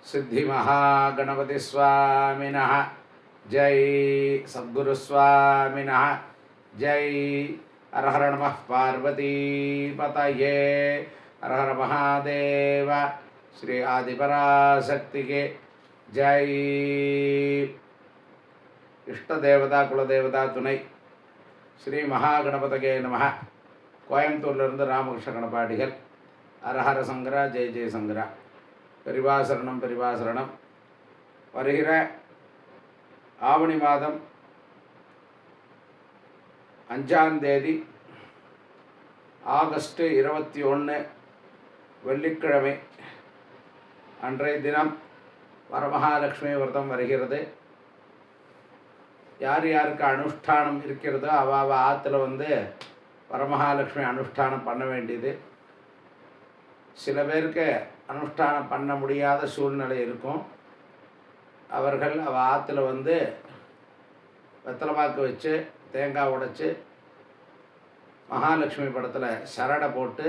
सिद्धिमहागणपतिस्वामिनः जय सद्गुरुस्वामिनः जय। हर हर नमः पार्वतीपतये हर हर महादेव श्री आदिपराशक्ति के जय। इष्टदेवता कुलदेवता तुणை श्री महागणपतये नमः। கோயம்புத்தூர்லேருந்து ராமகிருஷ்ண கணபாடிகள். அரஹர சங்கரா ஜெய் ஜெய் சங்கரா. பெரிவாசரணம் பெரிவாசரணம். வருகிற ஆவணி மாதம் 5ஆம் தேதி ஆகஸ்ட் 21 வெள்ளிக்கிழமை அன்றைய தினம் வரமகாலட்சுமி விரதம் வருகிறது. யார் யாருக்கு அனுஷ்டானம் இருக்கிறதோ அவ ஆற்றுல வரமகாலட்சுமி அனுஷ்டானம் பண்ண வேண்டியது. சில பேருக்கு அனுஷ்டானம் பண்ண முடியாத சூழ்நிலை இருக்கும். அவர்கள் ஆற்றுல வெத்தலைப்பாக்கு வச்சு தேங்காய் உடைச்சி மகாலட்சுமி படத்தில் சரடை போட்டு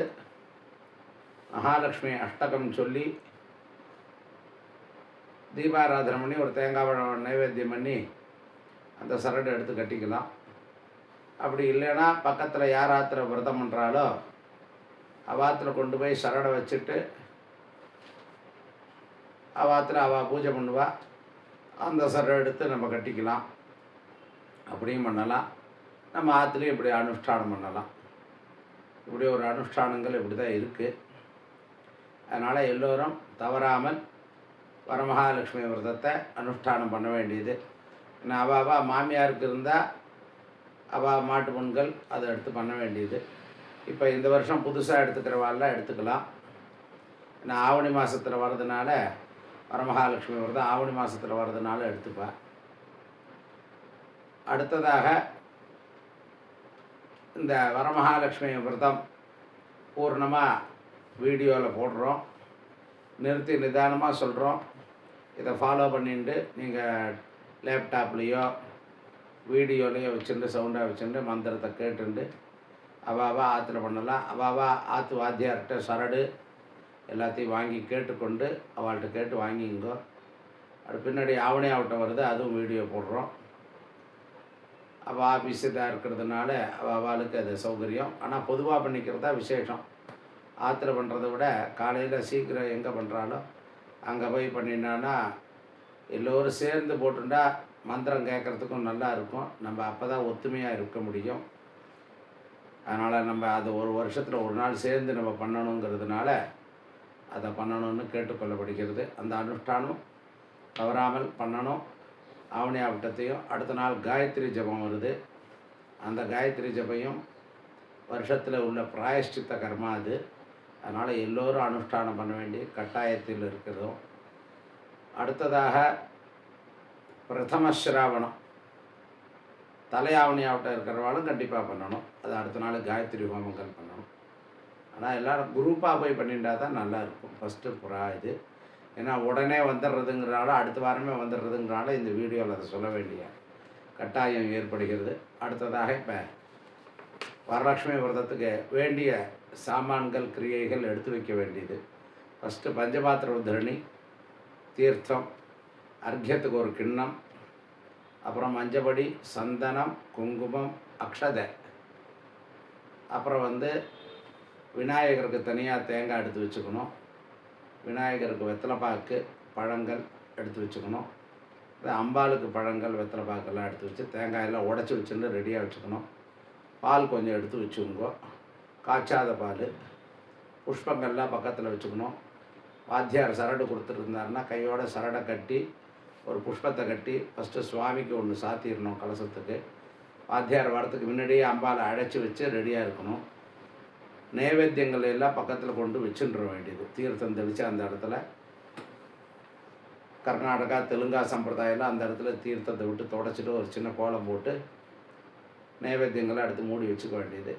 மகாலட்சுமி அஷ்டகம் சொல்லி தீபாராதனை பண்ணி ஒரு தேங்காய் நைவேத்தியம் பண்ணி அந்த சரடை எடுத்து கட்டிக்கலாம். அப்படி இல்லைன்னா பக்கத்தில் யார் ஆற்றுல விரதம் பண்ணுறாலோ அவாத்தில் கொண்டு போய் சரடை வச்சுட்டு அவாத்தில் அவள் பூஜை பண்ணுவா. அந்த சரடை எடுத்து நம்ம கட்டிக்கலாம். அப்படியும் பண்ணலாம். நம்ம ஆற்றுலையும் இப்படி அனுஷ்டானம் பண்ணலாம். இப்படி ஒரு அனுஷ்டானங்கள் இப்படி தான் இருக்குது. அதனால் எல்லோரும் தவறாமல் வரமகாலட்சுமி விரதத்தை அனுஷ்டானம் பண்ண வேண்டியது. அவள் மாமியாருக்கு இருந்தால் அவள் மாட்டு பொங்கல் அதை எடுத்து பண்ண வேண்டியது. இப்போ இந்த வருஷம் புதுசாக எடுத்துக்கிறவாள்லாம் எடுத்துக்கலாம். நான் ஆவணி மாதத்தில் வர்றதுனால வரமகாலட்சுமி விரதம் ஆவணி மாதத்தில் வர்றதுனால எடுத்துப்பேன். அடுத்ததாக இந்த வரமகாலட்சுமி விரதம் பூர்ணமாக வீடியோவில் போடுறோம். நிறுத்தி நிதானமாக சொல்கிறோம். இதை ஃபாலோ பண்ணிட்டு நீங்கள் லேப்டாப்லேயோ வீடியோலையோ வச்சுட்டு சவுண்டாக வச்சுட்டு மந்திரத்தை கேட்டுண்டு அவாவா ஆற்றுல பண்ணலாம். அவாவா ஆற்று வாத்தியார்கிட்ட சரடு எல்லாத்தையும் வாங்கி கேட்டுக்கொண்டு அவள்கிட்ட கேட்டு வாங்கிங்கோ. அது பின்னாடி ஆவணி ஆவட்டம் வருது, அதுவும் வீடியோ போடுறோம். அவள் ஆஃபீஸ் இதாக இருக்கிறதுனால அவளுக்கு அது சௌகரியம். ஆனால் பொதுவாக பண்ணிக்கிறதா விசேஷம். ஆற்றுல பண்ணுறத விட காலையில் சீக்கிரம் எங்கே பண்ணுறாலோ அங்கே போய் பண்ணினான்னா எல்லோரும் சேர்ந்து போட்டுண்டா மந்திரம் கேட்குறதுக்கும் நல்லா இருக்கும். நம்ம அப்போ தான் ஒத்துமையாக இருக்க முடியும். அதனால் நம்ம அது ஒரு வருஷத்தில் ஒரு நாள் சேர்ந்து நம்ம பண்ணணுங்கிறதுனால அதை பண்ணணும்னு கேட்டுக்கொள்ளப்படுகிறது. அந்த அனுஷ்டானம் தவறாமல் பண்ணணும். ஆவணி ஆவட்டத்தையும் அடுத்த நாள் காயத்ரி ஜபம் வருது. அந்த காயத்ரி ஜபையும் வருஷத்தில் உள்ள பிராயஷ்சித்த கர்மா அது. அதனால் எல்லோரும் அனுஷ்டானம் பண்ண வேண்டிய கட்டாயத்தில் இருக்கிறதும். அடுத்ததாக பிரதம சிராவணம் தலையாவணி ஆவட்டம் இருக்கிறவாலும் கண்டிப்பாக பண்ணணும். அது அடுத்த நாள் காயத்ரி ஹோமங்கள் பண்ணணும். ஆனால் எல்லோரும் குரூப்பாக போய் பண்ணிட்டா தான் நல்லாயிருக்கும். ஃபஸ்ட்டு புறா இது. ஏன்னா உடனே வந்துடுறதுங்கிறனால அடுத்த வாரமே வந்துடுறதுங்கிறனால இந்த வீடியோவில் அதை சொல்ல வேண்டிய கட்டாயம் ஏற்படுகிறது. அடுத்ததாக இப்போ வரலட்சுமி விரதத்துக்கு வேண்டிய சாமான்கள் கிரியைகள் எடுத்து வைக்க வேண்டியது. ஃபஸ்ட்டு பஞ்சபாத்திர உத்தரணி, தீர்த்தம், அர்க்கியத்துக்கு ஒரு கிண்ணம், அப்புறம் மஞ்சப்படி, சந்தனம், குங்குமம், அக்ஷதை, அப்புறம் விநாயகருக்கு தனியாக தேங்காய் எடுத்து வச்சுக்கணும். விநாயகருக்கு வெத்தலைப்பாக்கு பழங்கள் எடுத்து வச்சுக்கணும். அம்பாளுக்கு பழங்கள் வெத்தலைப்பாக்கெல்லாம் எடுத்து வச்சு தேங்காயெல்லாம் உடச்சி வச்சுட்டு ரெடியாக வச்சுக்கணும். பால் கொஞ்சம் எடுத்து வச்சுக்கோங்க. காய்ச்சாத பால், புஷ்பங்கள்லாம் பக்கத்தில் வச்சுக்கணும். வாத்தியார் சரடு கொடுத்துருந்தாருன்னா கையோட சரடை கட்டி ஒரு புஷ்பத்தை கட்டி ஃபஸ்ட்டு சுவாமிக்கு ஒன்று சாத்திடணும். கலசத்துக்கு வாத்தியார் வரத்துக்கு முன்னாடியே அம்பாவை அழைச்சி வச்சு ரெடியாக இருக்கணும். நைவேத்தியங்கள் எல்லாம் பக்கத்தில் கொண்டு வச்சுன்ற வேண்டியது. தீர்த்தம் தெளித்து அந்த இடத்துல கர்நாடகா தெலுங்கா சம்பிரதாயம்லாம் அந்த இடத்துல தீர்த்தத்தை விட்டு தொடச்சிட்டு ஒரு சின்ன கோலம் போட்டு நைவேத்தியங்களை எடுத்து மூடி வச்சுக்க வேண்டியது.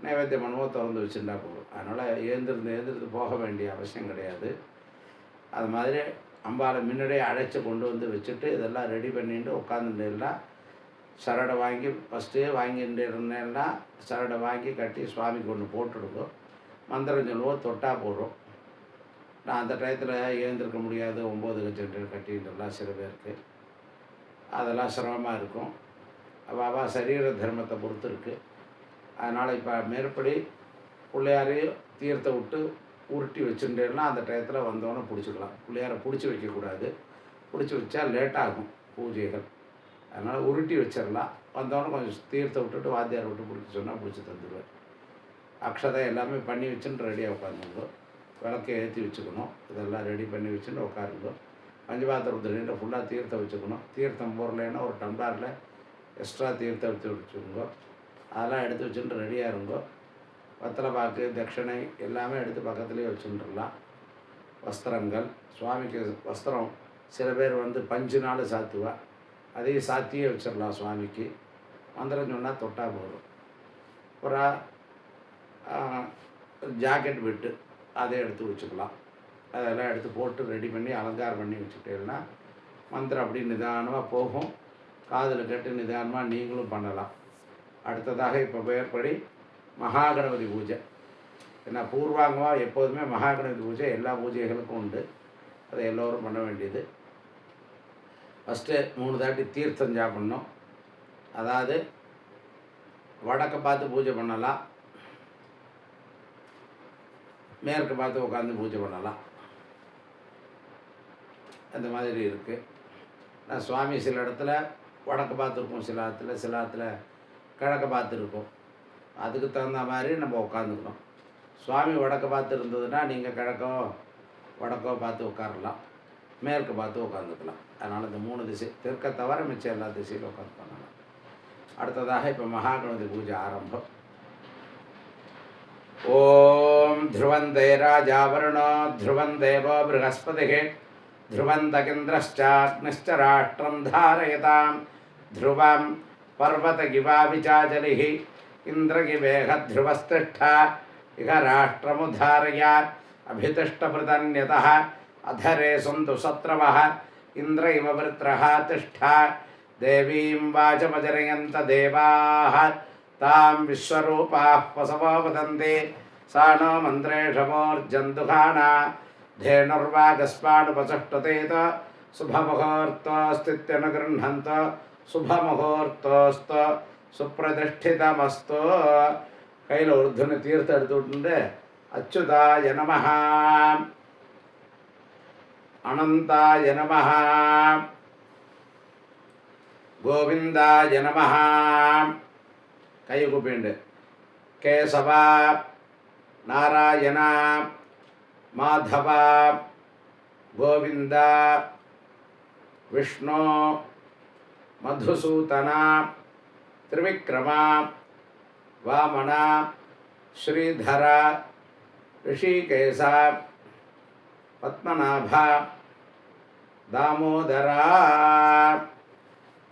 நைவேத்தியம் பண்ணுவோம், திறந்து வச்சுருந்தா போகும். அதனால் எழுந்திருந்து போக வேண்டிய அவசியம் கிடையாது. அது மாதிரி அம்பாவை முன்னாடியே அழைச்சி கொண்டு வச்சுட்டு இதெல்லாம் ரெடி பண்ணிட்டு உட்காந்துட்டேன்னா சரடை வாங்கி ஃபஸ்ட்டே வாங்கிட்டு இருந்தேன்னா சரடை வாங்கி கட்டி சுவாமிக்கு ஒன்று போட்டுடுவோம். மந்திரம் சொல்லுவோம், தொட்டா போடுறோம். நான் அந்த டயத்தில் எழுந்திருக்க முடியாது, 9 கஜெண்டர் கட்டின்றலாம் சில பேருக்கு. அதெல்லாம் சிரமமாக இருக்கும். அவள் சரீர தர்மத்தை பொறுத்து இருக்குது. அதனால் இப்போ மேற்படி பிள்ளையாரையும் தீர்த்த விட்டு உருட்டி வச்சுட்டேன்னா அந்த டயத்தில் வந்தோன்னே பிடிச்சிக்கலாம். பிள்ளையாரை பிடிச்சி வைக்கக்கூடாது. பிடிச்சி வச்சா லேட்டாகும் பூஜைகள். அதனால் உருட்டி வச்சிடலாம். வந்தோடனே கொஞ்சம் தீர்த்த விட்டுட்டு வாத்தியாரை விட்டு பிடிச்சி சொன்னால் பிடிச்சி தந்துடுவேன். அக்ஷதை எல்லாமே பண்ணி வச்சுன்னு ரெடியாக உட்காந்துங்க. விளக்கை ஏற்றி வச்சுக்கணும். இதெல்லாம் ரெடி பண்ணி வச்சுன்னு உட்காருங்க. பஞ்சபாத்திரத்தில் ஃபுல்லாக தீர்த்தம் வச்சுக்கணும். தீர்த்தம் போடலைன்னா ஒரு டம்ளாரில் எக்ஸ்ட்ரா தீர்த்தம் வச்சுக்கோங்க. அதெல்லாம் எடுத்து வச்சுட்டு ரெடியாக இருங்கோ. வத்தலை பாக்கு தட்சிணை எல்லாமே எடுத்து பக்கத்துலேயே வச்சுட்டுலாம். வஸ்திரங்கள் சுவாமிக்கு வஸ்திரம் சில பேர் பஞ்சு நாள் சாத்துவா, அதையும் சாத்தியே வச்சிடலாம் சுவாமிக்கு. மந்திரம் சொன்னால் தொட்டா போதும். அப்புறம் ஜாக்கெட் விட்டு அதை எடுத்து வச்சுக்கலாம். அதெல்லாம் எடுத்து போட்டு ரெடி பண்ணி அலங்காரம் பண்ணி வச்சுட்டேன்னா மந்திரம் அப்படி நிதானமாக போகும். காதில் கேட்டு நிதானமாக நீங்களும் பண்ணலாம். அடுத்ததாக இப்போ மேற்படி மகாகணபதி பூஜை. ஏன்னா பூர்வாங்கமாக எப்போதுமே மகாகணபதி பூஜை எல்லா பூஜைகளுக்கும் உண்டு. அதை எல்லோரும் பண்ண வேண்டியது. ஃபஸ்ட்டு 3 தாட்டி தீர்த்தம் சாப்பிட்ணும். அதாவது வடக்கை பார்த்து பூஜை பண்ணலாம், மேற்கு பார்த்து உட்காந்து பூஜை பண்ணலாம். அந்த மாதிரி இருக்குது. நான் சுவாமி சில இடத்துல வடக்கு பார்த்துருக்கோம், சில இடத்துல கிழக்க பார்த்துருக்கோம். அதுக்கு தகுந்த மாதிரி நம்ம உட்காந்துக்கணும். சுவாமி வடக்கு பார்த்து இருந்ததுன்னா நீங்கள் கிழக்கோ வடக்கோ பார்த்து உட்காரலாம், மேற்கு பார்த்து உட்காந்துக்கலாம். அதனால் இந்த 3 திசை தெற்க தவிர மிச்சம் எல்லா திசையிலும் உட்காந்து பண்ணலாம். அடுத்ததாக இப்போ மகாகணபதி பூஜை ஆரம்பம். ஓம் த்ருவந்தே ராஜாவருணோ த்ருவம் தேவோ ப்ரஹஸ்பதிஹே ध्रुवन्तकिन्द्रश्चाग्निश्च राष्ट्रं धारयतां ध्रुवं पर्वतगिवाविचाजलिः इन्द्रगिवेह ध्रुवस्तिष्ठा इह राष्ट्रमुद्धारयात् अभितिष्ठभृतन्यतः अधरे सन्तु शत्रवः इन्द्र इव वृत्रः तिष्ठा देवीं वाचमजरयन्त देवाः तां विश्वरूपाः पशवो वदन्ति सा नो मन्त्रेषमोर्जन्तुघाना धेनुर्वागस्मानुपचष्टतेत शुभमुहूर्तोऽस्तित्यनुगृह्णन्त शुभमुहूर्तोऽस्तु सुप्रतिष्ठितमस्तु. கையில் ஒரு துணி தீர்த்தம் எடுத்து விட்டு அச்சுதாய நமஹ அனந்தாய நமஹ கோவிந்தாய நமஹ கை கூப்பிண்டு கேசவா நாராயணா மாதவா கோவிந்தா விஷ்ணு மதுசூதனா திரிவிக்ரமா வாமனா ஸ்ரீதரா ரிஷிகேசா பத்மநாபா தாமோதரா.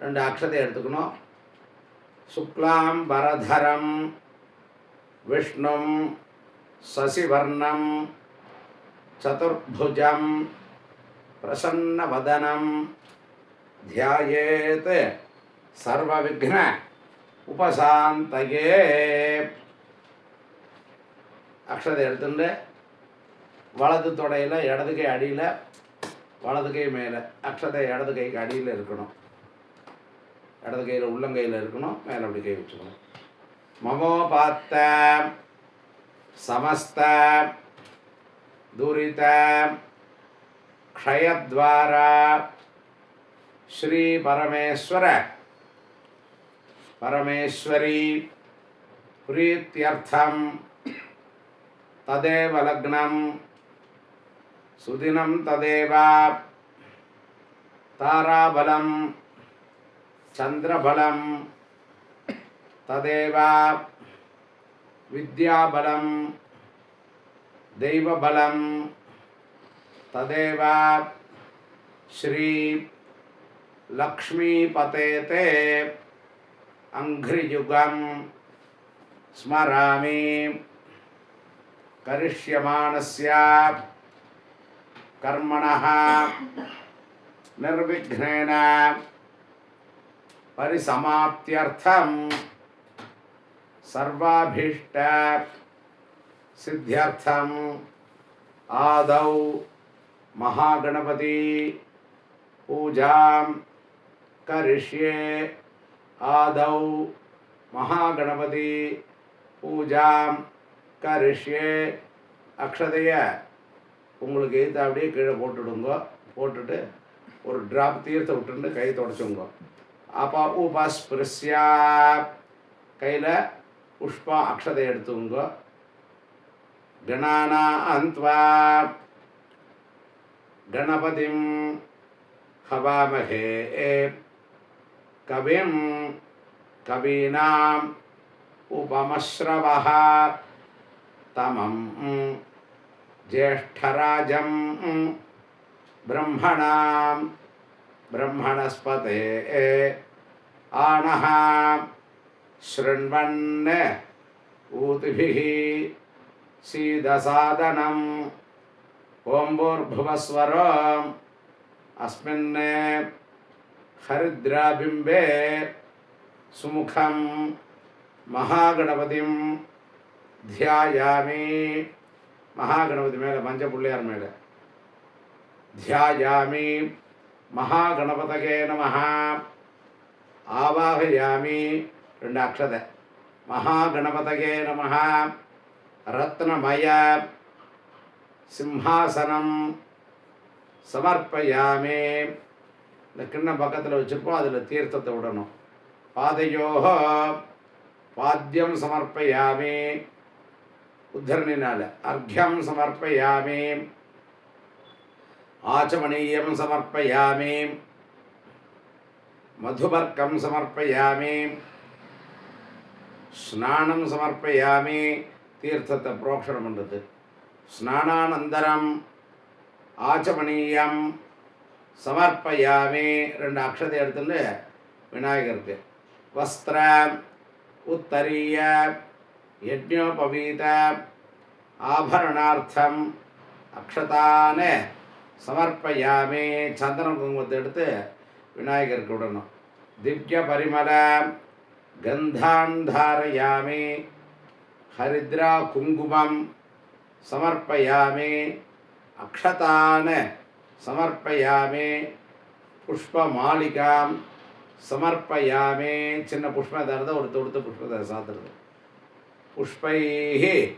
2 அக்ஷதை எடுத்துக்கணும். சுக்லாம் பரதரம் விஷ்ணும் சசிவர்ணம் சதுர்புஜம் பிரசன்னவதனம் த்யாயேத் சர்வவிக்ன உபசாந்தயே. அக்ஷதை எடுத்துட்டு வலது தொடையில் இடது கை அடியில் வலது கை மேலே, அக்ஷதை இடது கைக்கு அடியில் இருக்கணும், இடது கையில் உள்ளங்கையில் இருக்கணும், மேலே அப்படி கை வச்சுக்கணும். மமோபாத்த சமஸ்த துரித க்ஷயத்வாரா ஸ்ரீ பரமேஸ்வர பரமேஸ்வரி பிரீத்யர்த்தம் ததேவ லக்னம் சுதினம் ததேவ தாராபலம் சந்திரபலம் ததேவ வித்யாபலம் தெய்வபலம் ததேவ ஸ்ரீ லக்ஷ்மீபதேதே அங்க்ரியுகம் ஸ்மராமி. கரிஷ்யமானஸ்ய கர்மணः நிர்விக்னேன பரிசமாப்த்யர்த்தம் சர்வாபீஷ்ட சித்தியர்த்தம் आदौ महागणपति पूजां करिष्ये आदौ महागणपति पूजां करिष्ये अक्षதைய உங்களுக்கு எது அப்படியே கீழே போட்டுடுங்க. போட்டுட்டு ஒரு டிராப் தீர்த்த விட்டுட்டு கை தொடச்சுங்க. அப்போ உபஸ்பிருஷ்யா கையில் புஷ்பா அக்ஷதை எடுத்துங்க. கணானாந்த்வா கணபதிம் ஹவாமஹே கவிம் கவீனாம் उपमश्रवः तमं ज्येष्ठराजं ब्रह्मणां ब्रह्मणस्पते आणः शृण्वन् ऊतिभिः सीदसादनम् ओम्भूर्भुवस्वरम् अस्मिन् हरिद्राबिम्बे सुमुखं महागणपतिं ध्यायामि. महागणपति मेले मंच पुल्लियार मेले ध्यायामि. महागणपतये नमः आवाहयामि. ரெண்டு அக்ஷதை. महागणपतये नमः रत्नमय सिंहासनं समर्पयामि. இந்த கிண்ணம் பக்கத்தில் வச்சுருப்போம், அதில் தீர்த்தத்தை விடணும். பாதையோः பாத்தியம் சமர்ப்பயாமி. உத்தரணினால அர்க்யம் சமர்ப்பயாமி. ஆச்சமணீயம் சமர்ப்பயாமி. மதுபர்க்கம் சமர்ப்பயாமி. ஸ்நானம் சமர்ப்பயாமி. தீர்த்தத்தை புரோக்ஷணம் பண்ணுறது. ஸ்நானானந்தரம் ஆச்சமணீயம் சமர்ப்பயாமி. ரெண்டு அக்ஷதை எடுத்துட்டு விநாயகருக்கு வஸ்திரம் उत्तरीय यज्ञोपवीत आभरणार्थम अक्षतान समर्पयामि. चंदन कुंकुमத்தை எடுத்து விநாயகருக்கு விடணும். दिव्य परिमल गंधान् धारयामि. हरिद्रा कुंकुमं समर्पयामि. अक्षतान् समर्पयामि. पुष्पमालिकां समर्पयामि. சின்ன புஷ்பம் தரத ஒரு தொடுத்த புஷ்பத்தை சாத்துறது. புஷ்பைஹி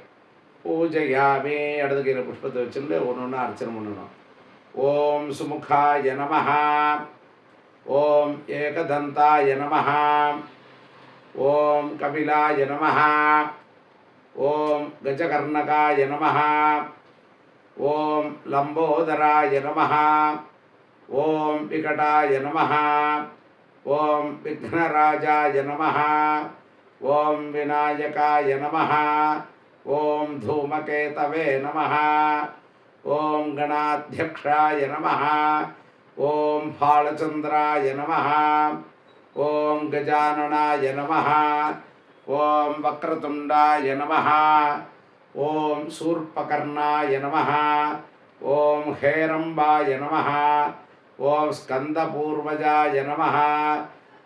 பூஜயாமி. இடது கையில் புஷ்பத்தை வச்சுட்டு ஒன்று ஒன்று அர்ச்சனை பண்ணணும். ஓம் சுமுகாய நமஹ. ஓம் ஏகதந்தாய நமஹ. ஓம் கபிலாய நமஹ. ஓம் கஜகர்ணகாய நமஹ. ஓம் லம்போதராய நமஹ. ஓம் விகடாய நமஹ. ओम विघ्नराजाय नमः. ओम विनायकाय नमः. ओम धूमकेतवे नमः. ओम गणाध्यक्षाय नमः. ओम फालचंद्राय नमः. ओम गजाननाय नमः. ओम वक्रतुंडाय नमः. ओम शूर्पकर्णाय नमः. ओम हेरंबाय नमः. ओम स्कंदपूर्वजाय नमः.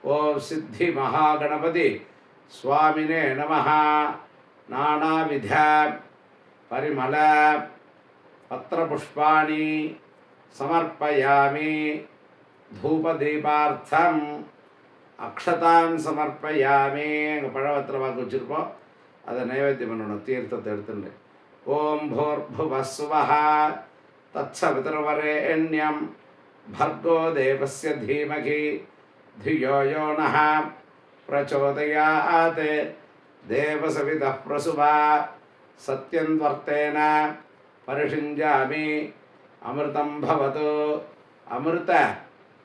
ओम सिद्धि महागणपति स्वामिने नमः. नानाविध परिमल पत्रपुष्पाणि समर्पयामि. धूपदीपार्थम अक्षतान् समर्पयामि. पழவத்திர வாக்கு வச்சிருப்போம், அதை நைவேத்தியம் பண்ணணும். தீர்த்தத்தை எடுத்துட்டு ஓம் भूर्भुवस्सुवः तत्सवितुर्वरेण्यं भर्गो देवस्य धीमहि धियो यो नः प्रचोदयात्. देवसवितः प्रसुवा सत्यन्वर्तेन परिषिञ्जामि. अमृतं भवतु. अमृत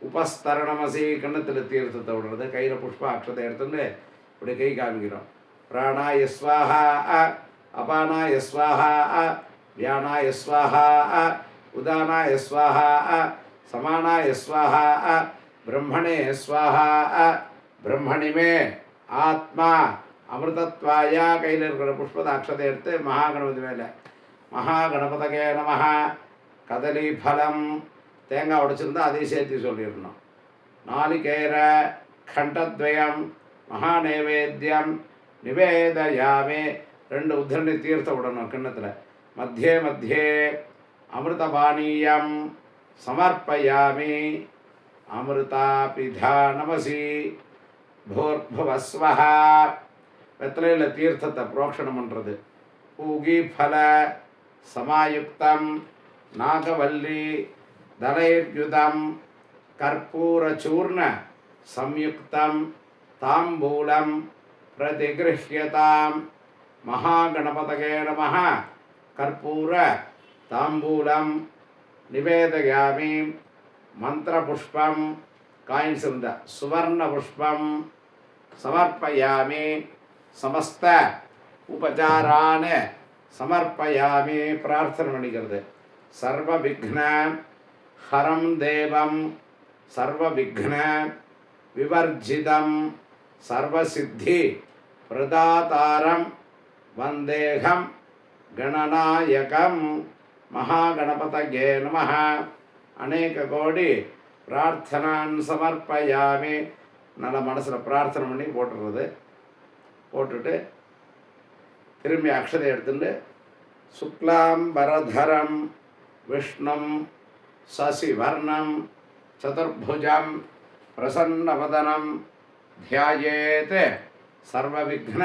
उपस्तरणमसि. கண்ணத்தில் தீர்த்தத்தை விடுறது. கையில் புஷ்ப அக்ஷதை எடுத்துட்டு இப்படி கை காமிக்கிறோம். प्राणाय स्वाहा अपानाय स्वाहा व्यानाय स्वाहा उदानाय स्वाहा समानाय स्वाहा ब्रह्मणे स्वाहा. ब्रह्मणि में आत्मा अमृतत्वाय. கையில் இருக்கிற புஷ்பத அக்ஷதை எடுத்து மகாகணபதி மேலே மகாகணபதகே நமஹ. கதலி ஃபலம் தேங்காய் உடைச்சிருந்தா அதையும் சேர்த்து சொல்லிடணும். நாளிகேர கண்டத்வயம் மகாநைவேத்தியம் நிவேதயாமி. ரெண்டு உத்தரணி தீர்த்த விடணும் கிண்ணத்தில். மத்தியே மத்தியே அமிர்தபானீயம் சமர்ப்பயாமி அமிர்தாபிதானமசி பூர்புவஸ்வஹ. வெத்தலையில் தீர்த்தத்தை புரோக்ஷணம் பண்ணுறது. பூகி ஃபல சமாயுக்தம் நாகவல்லி தலைர்யுதம் கற்பூரச்சூர்ண சம்யுக்தம் தாம்பூலம் பிரதிகிருஹ்யதாம். மகாகணபதயே நமः. கற்பூர தாம்பூலம் நிவேதயாமி. மந்திரபுஷ்பம் காயின்ஸ் இருந்த சுவர்ண புஷ்பம் சமர்ப்பயாமி. சமஸ்த உபச்சாரான் சமர்ப்பயாமி. பிரார்த்தனை பண்ணிக்கிறது. சர்வ விக்ன ஹரம் தேவம் சர்வ விக்ன விவர்ஜிதம் சர்வசித்தி பிரதாதாரம் வந்தேகம் கணநாயகம் மகாகணபதயே நமः. அநேக கோடி பிரார்த்தனான் சமர்ப்பயாமி. நல்ல மனசில் பிரார்த்தனை பண்ணி போட்டுடுறது. போட்டுட்டு திரும்பி அக்ஷதை எடுத்துட்டு சுக்லாம்பரதரம் விஷ்ணும் சசிவர்ணம் சதுர்புஜம் பிரசன்னவதனம் தியாயேத் சர்வவிக்ன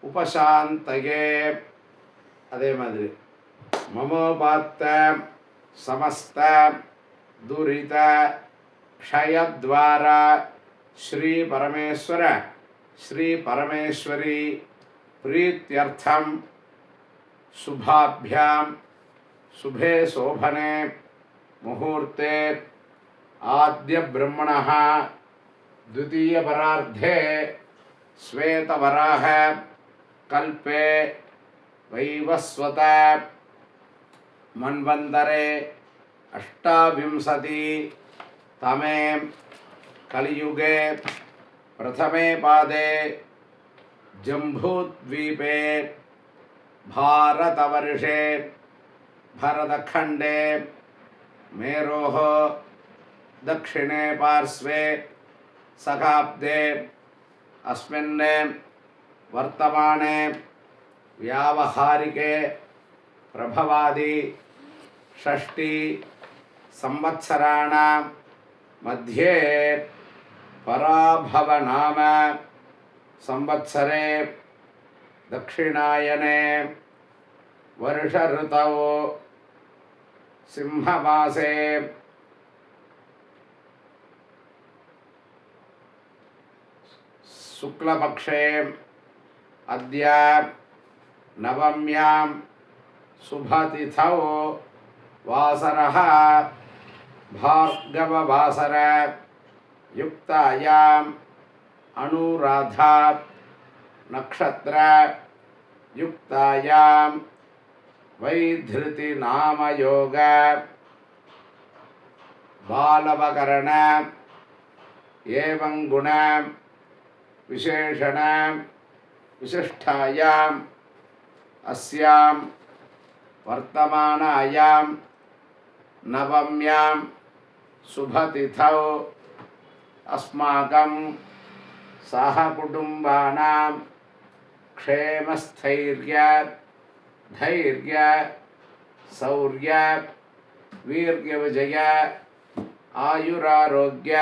உபசாந்தயே. அதே மாதிரி மமோபாத்த சமஸ்த துரித க்ஷயத்வாரா ஸ்ரீ பரமேஸ்வர ஸ்ரீ பரமேஸ்வரி பிரீத்யர்த்தம் சுபாभ्याम சுபே சோபனே முகூர்த்தே ஆத்ய பிரம்மணः द्वितीय परार्धे श्वेतवराह कल्पे वैवस्वत मन्वन्तरे अष्टाविंशति तमे कलियुगे प्रथमे पादे जम्बूद्वीपे भारतवर्षे भरतखण्डे मेरोः दक्षिणे पार्श्वे सखाब्दे अस्मिन् वर्तमाने व्यावहारिके प्रभवादि षष्टि संवत्सराणां मध्ये पराभवनाम संवत्सरे दक्षिणायने वर्ष ऋतौ सिंहमासे शुक्लपक्षे अद्य नवम्यां शुभतिथौ वासरः भार्गववासर युक्तायाम् अनुराधा नक्षत्र युक्तायां वैधृति नाम योग बालवकरण एवं गुण विशेषण विशिष्टायाम् अस्यां वर्तमानायां नवम्यां शुभतिथौ अस्माकं सहकुटुम्बानां क्षेमस्थैर्य धैर्य शौर्य वीर्यविजय आयुरारोग्य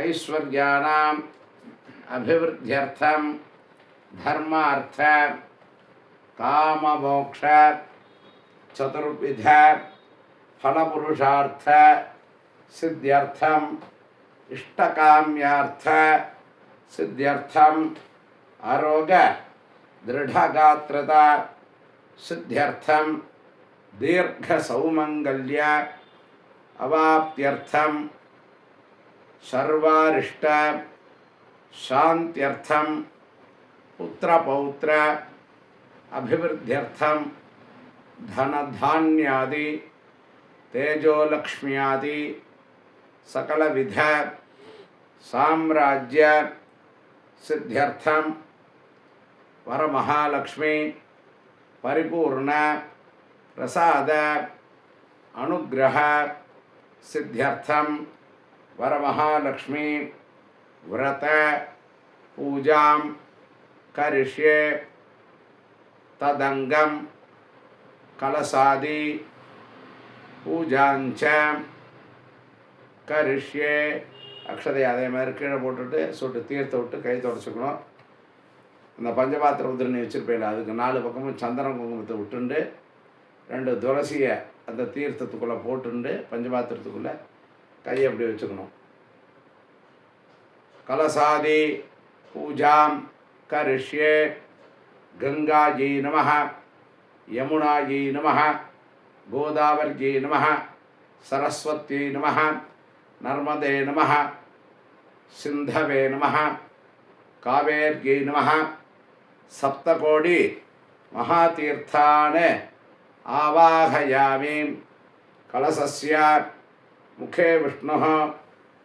ऐश्वर्याणाम् अभिवृद्ध्यर्थं धर्मार्थ काममोक्ष चतुर्विध फलपुरुषार्थ सिद्ध्यर्थम इष्टकाम्यार्थ सिद्ध्यर्थम आरोग्य दृढ़गात्रता सिद्ध्यर्थम दीर्घसौमंगल्य अवाप्त्यर्थम सर्वारिष्ट शांत्यर्थम पुत्रपौत्र अभिवृद्ध्यर्थम धनधान्यादि तेजोलक्ष्म्यादि सकलविध साम्राज्य सिद्ध्यर्थम वरमहालक्ष्मी परिपूर्ण प्रसाद अनुग्रह सिद्ध्यर्थम वरमहालक्ष्मी व्रत पूजां करिष्ये तदंगम कलशादि பூஜாஞ்ச கரிஷ்யே. அக்ஷதை அதே மாதிரி கீழே போட்டுட்டு சுட்டு தீர்த்த விட்டு கை தொடச்சிக்கணும். அந்த பஞ்சபாத்திர உதிரணி வச்சுருப்பேன், அதுக்கு 4 பக்கமும் சந்தன குங்குமத்தை விட்டுண்டு 2 துளசியை அந்த தீர்த்தத்துக்குள்ளே போட்டுண்டு பஞ்சபாத்திரத்துக்குள்ளே கையை அப்படி வச்சுக்கணும். கலசாதி பூஜாம் கரிஷ்யே. கங்காஜி நமः, யமுனாஜி நமः, கோதாவர்ஜி நமः, சரஸ்வதி நமः, நர்மதே நமः, சிந்தவே நமः, காவேர்ஜி நமः. சப்தகோடி மகாதீர்த்தான ஆவாஹயாமி. கலசஸ்ய முகே விஷ்ணுः,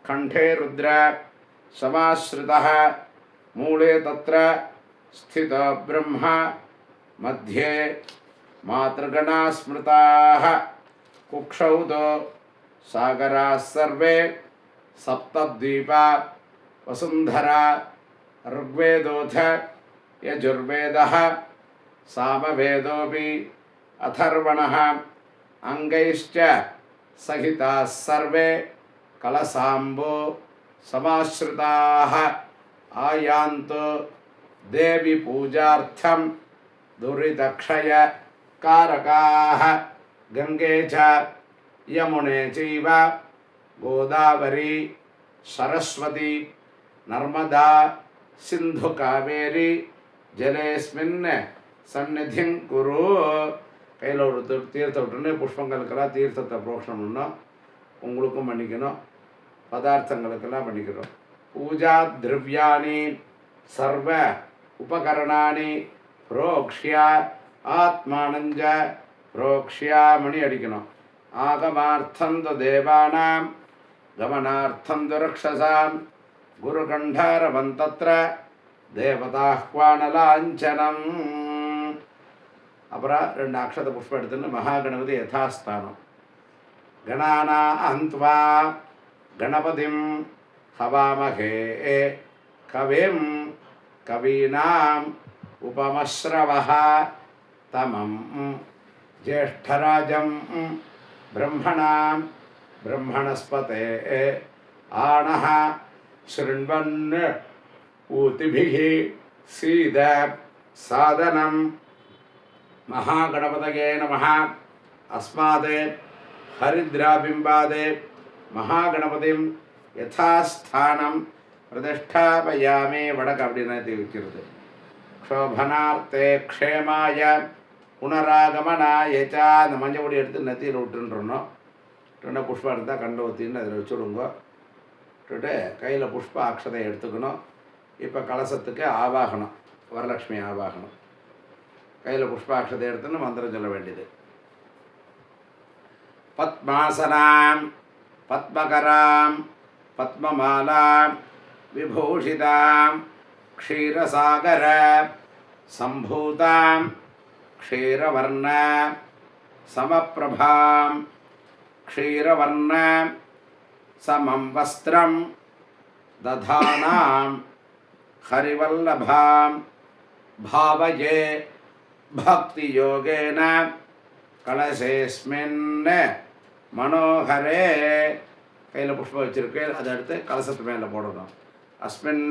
கண்டே ருத்ர, சமாஸ்ருதः, மூலே தத்ர ஸ்தித பிரம்ம, மத்தியே மாத்ருகணா ஸ்மிருதாः, குக்ஷௌ தோ சாகராः சர்வே, சப்தத்வீபா வசுந்தரா, ருக்வேதோऽथ யஜுர்வேதः, சாமவேதோऽपि அதர்வணः, அங்கைश्च சகிதாः சர்வே கலசாம்போ சமாஸ்ருதாः, ஆயாந்து தேவி பூஜார்த்தம் துரிதக்ஷய காரகாः. கங்கே ச யமுனே சைவ கோதாவரி சரஸ்வதி நர்மதா சிந்து காவேரி ஜலேஸ்மின் சந்நிதிங் குரு. கையில் ஒரு தீர்த்தம் விட்டுன்னு புஷ்பங்களுக்கெல்லாம் தீர்த்தத்தை புரோஷனம் பண்ணணும். உங்களுக்கும் பண்ணிக்கணும், பதார்த்தங்களுக்கெல்லாம் பண்ணிக்கணும். பூஜா திரவியானி சர்வ உபகரணானி புரோக்ஷ்ய ஆத்மானஞ்ச புரோக்ஷ்யா. மணி அடிக்கணும். ஆகமார்த்தந்து தேவானாம் கமனார்த்தந்து ரக்ஷசாம் குருகண்டாரவந்தத்ர தேவதாஹ்வானலாஞ்சனம். அப்புறம் 2 அக்ஷத புஷ்பம் எடுத்துன்னு மகாகணபதி யதாஸ்தானம். கணானா அந்த்வா கணபதிம் ஹவாமஹே கவிம் கவீனாம் உபமஸ்ரவஹ தமம் ஜேஷ்டராஜம் பிரம்மணாம் பிரம்மணஸ்பதே ஆணஹ ஸ்ருண்வன் ஊதிபிஹி சீத சாதனம். மகாகணபதயே நமः. அஸ்மாதே ஹரித்ராபிம்பாதே மகாகணபதிம் யதாஸ்தானம் பிரதிஷ்டாபயாமே. வடக்கு அப்படின்னு வைக்கிறது. க்ஷோபனார்த்தே க்ஷேமாய புனராகமனாய ச. அந்த மஞ்சள் பொடி எடுத்து நெத்தியில் விட்டுன்றணும். 2 புஷ்பம் எடுத்தால் கண்ட ஊற்றின்னு அதில் வச்சுடுங்க. விட்டுட்டு கையில் புஷ்ப அக்ஷதை எடுத்துக்கணும். இப்போ கலசத்துக்கு ஆவாகனம், வரலட்சுமி ஆவாகனம். கையில் புஷ்பாட்சதை எடுத்துன்னு மந்திரம் சொல்ல வேண்டியது. பத்மாசனாம் பத்மகராம் பத்மமாலாம் விபூஷிதாம் க்ஷீரசாகர சம்பூதாம் க்ஷீரவர்ண சமப்பிரபாம் க்ஷீரவர்ண சமம் வஸ்திரம் ததானாம் ஹரிவல்லபாம் பாவயே பக்தி யோகேன கலசேஸ்மின் மனோகரே. கையில் புஷ்பம் வச்சிருக்கு, அதை எடுத்து கலசத்து மேலே போடணும். அஸ்மின்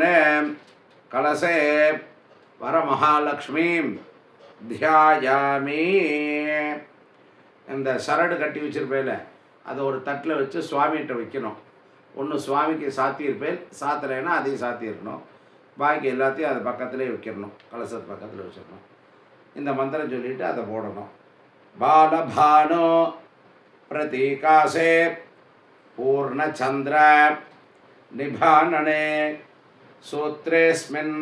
கலசே வரமகாலக்ஷ்மி தியாயாமி. இந்த சரடு கட்டி வச்சிருப்பேல அதை ஒரு தட்டில் வச்சு சுவாமிகிட்ட வைக்கணும். ஒன்று சுவாமிக்கு சாத்தியிருப்பேன், சாத்தலைன்னா அதையும் சாத்தியிருக்கணும். பாக்கி எல்லாத்தையும் அது பக்கத்துலேயே வைக்கணும், கலசத்து பக்கத்தில் வச்சிடணும். இந்த மந்திரம் சொல்லிவிட்டு அதை போடணும். பாலபானோ பிரதீகாசே பூர்ணச்சந்திர நிபானனே சூத்ரேஸ்மின்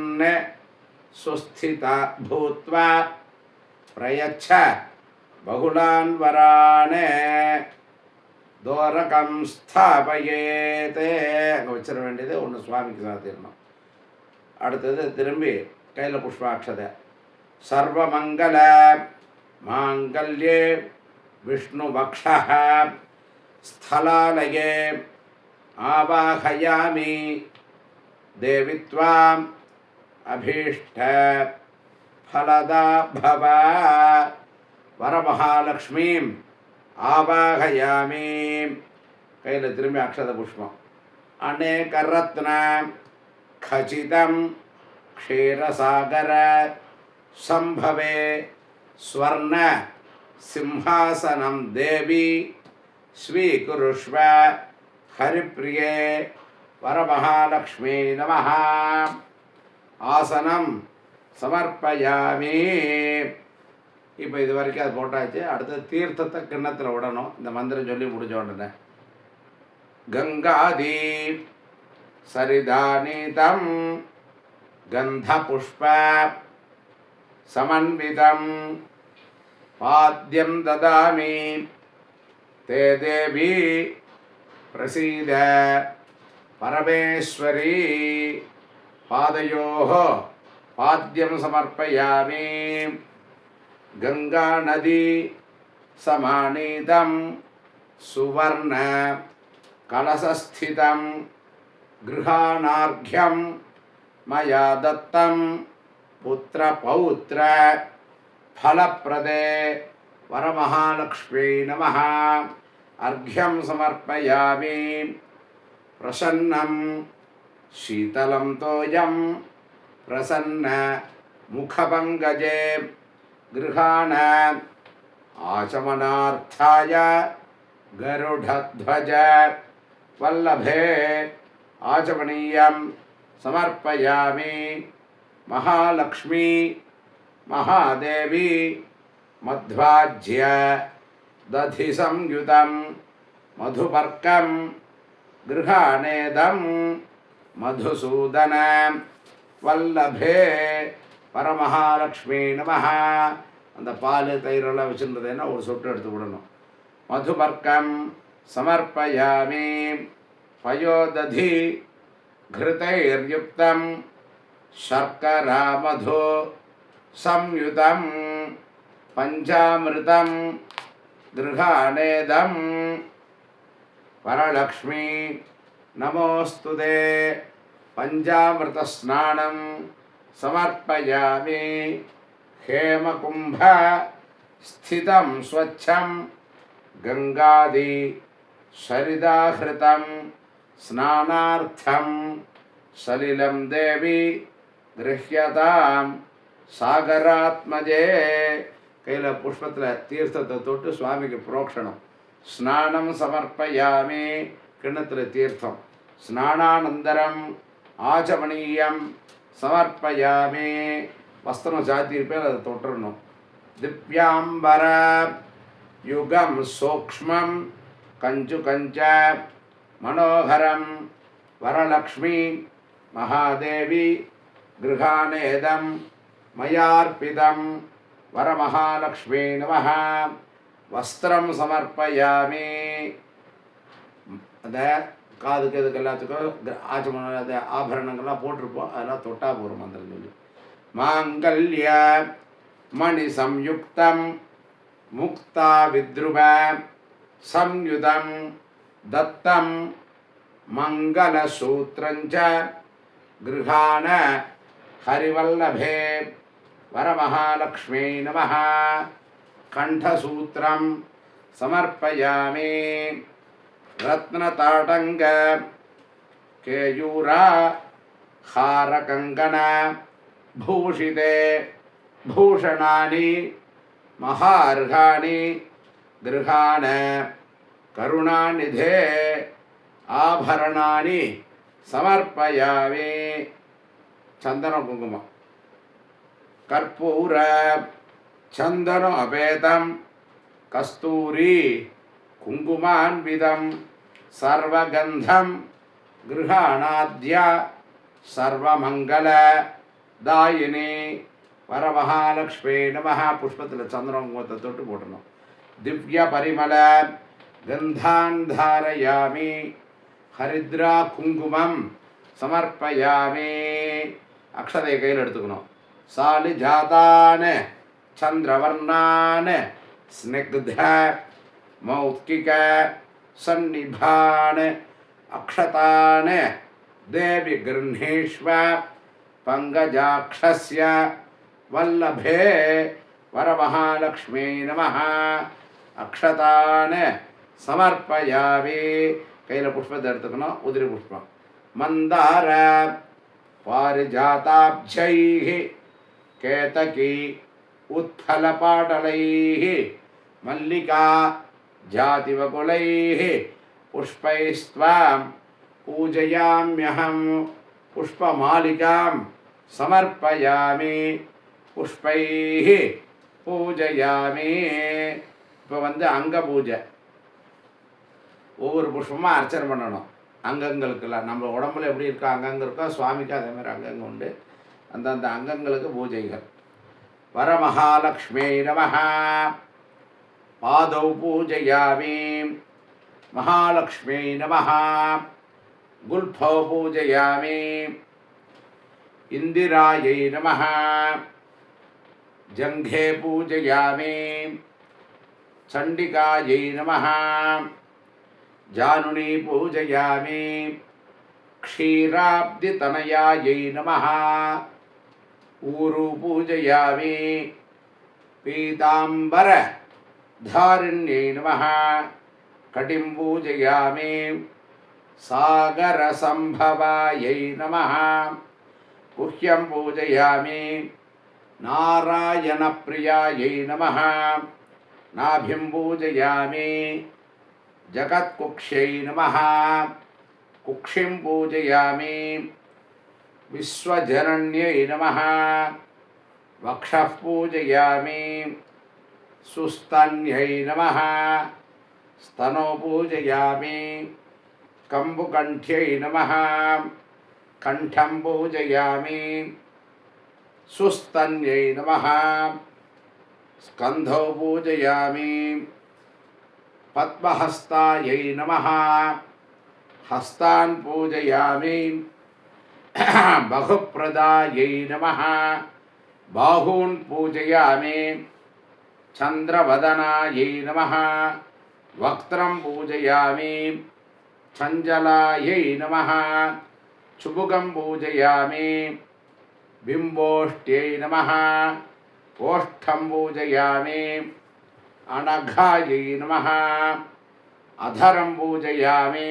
சுஸ்திதா பூத்வா பிரயச்ச பகுலான் வரானே தோரகம் ஸ்தாபயேதே. அங்கே வச்சிட வேண்டியது. ஒன்று சுவாமிக்கு சாத்திடணும். அடுத்தது திரும்பி கையில் புஷ்பாட்சதை. சர்வமங்கல மாங்கல்யே விஷ்ணுவக்ஷः ஸ்தலாலயே ஆவாஹயாமி தேவித்வாம் அபீஷ்ட ஃபலதா பவ. வரமகாலக்ஷ்மீம் ஆவாகயாமி. கையில் திரும்பி அக்ஷத புஷ்பம். அநேக ரத்ன கச்சிதம் க்ஷீரசாகர சம்பவே ஸ்வர்ண சிம்ஹாசனம் தேவி ஸ்வீகுருஷ்வ ஹரிப்ரியே வரமகாலக்ஷ்மீ நமஹ. ஆசனம் சமர்ப்பயாமி. இப்போ இது வரைக்கும் அது போட்டாச்சு. அடுத்தது தீர்த்தத்தை கிண்ணத்தில் விடணும். இந்த மந்திரம் சொல்லி முடிஞ்ச உடனே கங்காதி சரிதானீதம் கந்தபுஷ்ப சமன்விதம் பாத்யம் ததாமி தே தேவி பிரசீத பரமேஸ்வரி. பாதயோः பாத்யம் சமர்ப்பயாமி. கங்கா நதி சமானீதம் சுவர்ண கலசஸ்திதம் கிருஹாணார்க்யம் மயா தத்தம் புத்திர பௌத்ர ஃபலப்ரதே வரமகாலக்ஷ்மீ நமஹ. அர்க்யம் சமர்ப்பயாமி. பிரசன்னம் சீதலம் தோயம் பிரசன்ன முகபங்கஜே கிருஹாண ஆச்சமனார்த்தாய கருடத்வஜ வல்லபே ஆச்சமனீயம் சமர்ப்பயாமி. மகாலக்ஷ்மி மகாதேவி மத்வாஜ்ய ததி சம்யுதம் மதுபர்க்கம் கிருஹாணேதம் மதுசூதன வல்லபே பரமகாலக்ஷ்மீ நமஹ. அந்த பால் தயிரெல்லாம் வச்சுருந்ததுன்னா ஒரு சொட்டு எடுத்து விடணும். மதுபர்க்கம் சமர்ப்பயாமி. பயோததி घृतैर्युक्तं शर्करा मधु संयुतं पंचामृतं गृहाणेदं वरलक्ष्मी नमोस्तुते पंचामृत स्नानं समर्पयामि। हेमकुंभ स्थितं स्वच्छं गंगादि शरिदाहृतं स्नानार्थं सलिलं देवी गृह्यतां सागरात्मजे। कैला पुष्पत्ल तीर्थத்தை தொட்டு சுவாமிக்கு புரோக்ஷணம் ஸ்நானம் சமர்ப்பயாமி। கிண்ணத்துல தீர்த்தம் ஸ்நானானந்தரம் ஆச்சமனீயம் சமர்ப்பயாமி। வஸ்திரம் சாத்தியிருப்பேன் அதை தொட்டுறணும்। திவ்யாம்பர யுகம் சூக்ஷ்மம் கஞ்சுகஞ்ச मनोहरं वरलक्ष्मी महादेवी गृहाणेदं मयार्पितं वरमहालक्ष्मी नमः। वस्त्रं समर्पयामि। அந்த காதுக்கு இதுக்கு எல்லாத்துக்கும் ஆச்சமன அந்த ஆபரணங்கள்லாம் போட்டிருப்போம், அதெல்லாம் தொட்டா போகிறோம் மந்திரம் சொல்லி। மாங்கல்ய மணி சம்யுக்தம் முக்தா வித்ருவ சம்யுதம் दत्तं मंगलसूत्रंच गृहाण हरिवल्लभे वरमहालक्ष्मी नमः। कंठसूत्रं समर्पयामि। रत्नताटंग केयूरा हारकंकण भूषिते भूषणानि महार्घाणि गृहाण करुणानिधे आभरणानि समर्पयामि। चंदन कुंकुम कर्पूर चंदन अपेतं कस्तूरी कुंकुमान्वितं सर्वगंधं गृहाणाद्य सर्वमंगल दायिनी वरमहालक्ष्मी नमः। पुष्पत्तिल चंदन कुंकुमत्तै தொட்டு போடணும்। दिव्य परिमल गंधान् धारयामि। हरिद्रा कुंकुमं समर्पयामि। अक्षते कैयिल एडुत्तुकணும்। सालिजातान् चंद्रवर्णान् स्निग्ध मौक्तिक सन्निभान् अक्षतान् देवि गृह्णीष्व पंकजाक्षस्य वल्लभे वरमहालक्ष्मी नमः। அக்ஷதான சமர்ப்பயாமி. கையில் புஷ்பத்தை எடுத்துக்கணும், உதிரி புஷ்பம். மந்தார பாரிஜாதாப்ஜைஹி கேதகி உத்பலபாடலைஹி மல்லிகா ஜாதிவகுலைஹி புஷ்பைஸ்த்வாம் பூஜயாம்யஹம். புஷ்பமாலிகாம் சமர்ப்பயாமி புஷ்பைஹி பூஜயாமி. இப்போ அங்க பூஜை. ஒவ்வொரு புஷ்பமாக அர்ச்சனை பண்ணணும். அங்கங்களுக்கெல்லாம் நம்ம உடம்புல எப்படி இருக்கோ அங்கங்க இருக்கோ, சுவாமிக்கு அதேமாதிரி அங்கங்க உண்டு. அந்தந்த அங்கங்களுக்கு பூஜைகள். வரமகாலக்ஷ்மி நமஹ. பாதௌ பூஜயாமி. மகாலக்ஷ்மி நமஹ. குல்ஃபௌ பூஜயாமி. இந்திராயை நமஹ. ஜங்கே பூஜயாமி. சண்டிகாயை நமஹ. ஜானுனி பூஜயாமி. க்ஷீராப்திதனயாயை நமஹ. ஊரு பூஜயாமி. பீதாம்பர தாரிண்யை நமஹ. கடிம் பூஜயாமி. சாகரசம்பவாயை நமஹ. குஹ்யம் பூஜயாமி. நாராயணப்பிரியாயை நமஹ. நாபிம் பூஜயாமி. ஜகத்குக்ஷை நமஹ. குக்ஷிம் பூஜயாமி. விஸ்வஜனன்யை நமஹ. வக்ஷः பூஜயாமி. சுஸ்தன்யை நமஹ. ஸ்தனோ பூஜயாமி. கம்புகண்ठ्यै நமஹ. கண்டம் பூஜயாமி. சுஸ்தன்யை நமஹ. ஸ்கந்தௌ பூஜயாமி. பத்மஹஸ்தாயை நமஹ. ஹஸ்தான் பூஜயாமி. பகுப்ரதாயை நமஹ. பாஹூன் பூஜயாமி. சந்திரவதனாயை நமஹ. வக்த்ரம் பூஜயாமி. சஞ்சலாயை நமஹ. சுபுகம் பூஜயாமி. பிம்போஷ்ட்யை நமஹ. ஓஷ்டம் பூஜயாமி. அனகாயை நமஹ. அதரம் பூஜயாமி.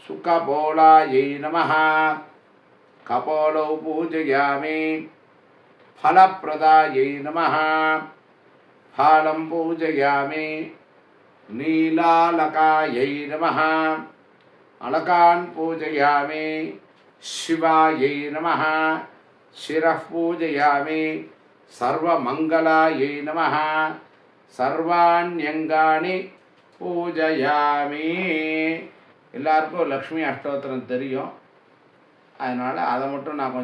சுகபோலாயை நமஹ. கபோலௌ பூஜயாமி. ஃபலப்ரதாயை நமஹ. ஃபாலம் பூஜயாமி. நீலாலகாயை நமஹ. அலகான் பூஜயாமி. சிவாயை நமஹ. சிரः பூஜயாமி. சர்வமங்கலாயை நமஹ. சர்வாண்யங்காணி பூஜயாமி. எல்லாருக்கும் லக்ஷ்மி அஷ்டோத்திரம் தெரியும். அதனால் அதை மட்டும் நான்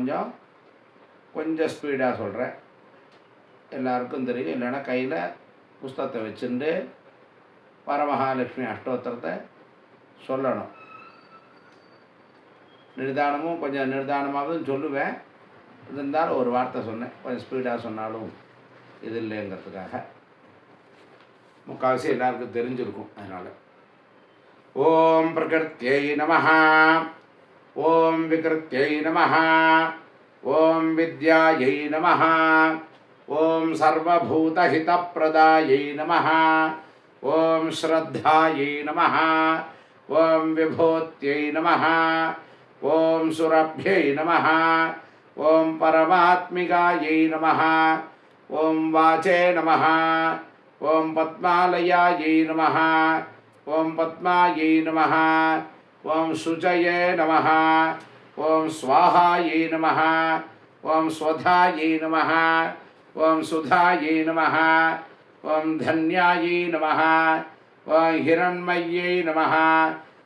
கொஞ்சம் ஸ்பீடாக சொல்கிறேன். எல்லாருக்கும் தெரியும். இல்லைன்னா கையில் புஸ்தகத்தை வச்சுட்டு வரமகாலட்சுமி அஷ்டோத்திரத்தை சொல்லணும். நிதானமும் கொஞ்சம் நிதானமாகவும் சொல்லுவேன். இருந்தாலும் ஒரு வார்த்தை சொன்னேன், கொஞ்சம் ஸ்பீடாக சொன்னாலும் இது இல்லைங்கிறதுக்காக. முக்கால்வாசி எல்லாருக்கும் தெரிஞ்சிருக்கும். அதனால் ஓம் பிரகிருத்யை நமஹ. ஓம் விகிருத்யை நமஹ. ஓம் வித்யாயை நமஹ. ஓம் சர்வபூதஹிதப்ரதாயை நமஹ. ஓம் ஸ்ரத்தாயை நமஹ. ஓம் விபூத்யை நமஹ. ஓம் சுரभ्यै நமஹ. ஓம் பரமாத்மிகாயை நமஹ. ஓம் வாச்சே நமஹ. ஓம் பத்மாலயாயை நமஹ. ஓம் பத்மாயை நமஹ. ஓம் சுச்சயே நமஹ. ஓம் ஸ்வாஹாயை நமஹ. ஓம் ஸ்வதாயை நமஹ. ஓம் சுதாயை நமஹ. ஓம் தன்யாயை நமஹ. ஓம் ஹிரண்மய்யை நமஹ.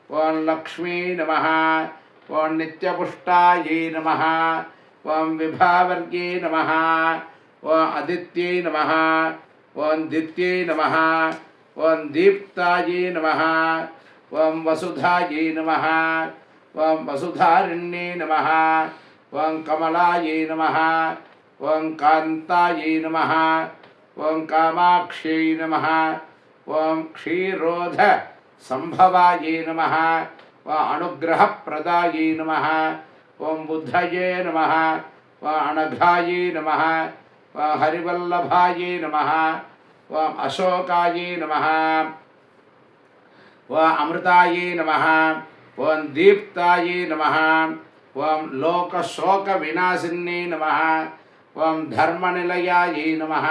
ஓம் லக்ஷ்மீ நமஹ. ஓம் நித்யபுஷ்டாயை நமஹ. ஓம் விபாவர்கே நமஹ. ஓம் அதித்யை நமஹ. ஓம் தித்யை நமஹ. ஓம் தீப்தாயை நமஹ. ஓம் வசுதாயை நமஹ. ஓம் வசுதாரிண்யே நமஹ. ஓம் கமலாயை நமஹ. ஓம் காந்தாயை நமஹ. ஓம் காமாக்ஷ்யை நமஹ. ஓம் க்ஷீரோத சம்பவாயை நமஹ. ஓம் அனுகிரகப்பிரதாயை நமஹ. ஓம் புத்தயே நமஹ. ஓம் அனகாயை நமஹ. ஓம் ஹரிவல்லபாயை நமஹ. ஓம் அசோகாயே நமஹ, ஓம் அமிர்தாயே நமஹ, ஓம் தீப்தாயே நமஹ, ஓம் லோகசோக விநாசின்னே நமஹ, ஓம் தர்மநிலையாயே நமஹ,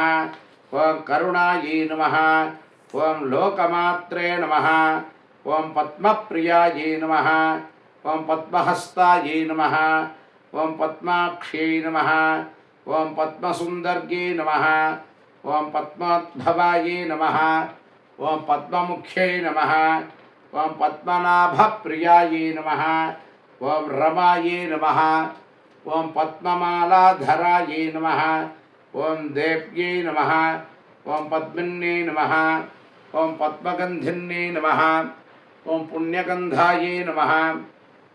ஓம் கருணாயே நமஹ, ஓம் லோகமாத்ரே நமஹ, ஓம் பத்மப்ரியாயே நமஹ, ஓம் பத்மஹஸ்தாயே நமஹ, ஓம் பத்மாக்ஷே நமஹ, ஓம் பத்மசுந்தர்யே நமஹ, ஓம் பத்மோத்பவாயே நமஹ, ஓம் பத்மமுख्यै நமஹ, ஓம் பத்மநாபப்ரியாயே நமஹ, ஓம் ரமாயே நமஹ, ஓம் பத்மமாலாதராயே நமஹ, ஓம் தேவ்யை நமஹ, ஓம் பத்மின்யே நமஹ, ஓம் பத்மகந்தின்யே நமஹ, ஓம் புண்ணியகந்தாயே நமஹ,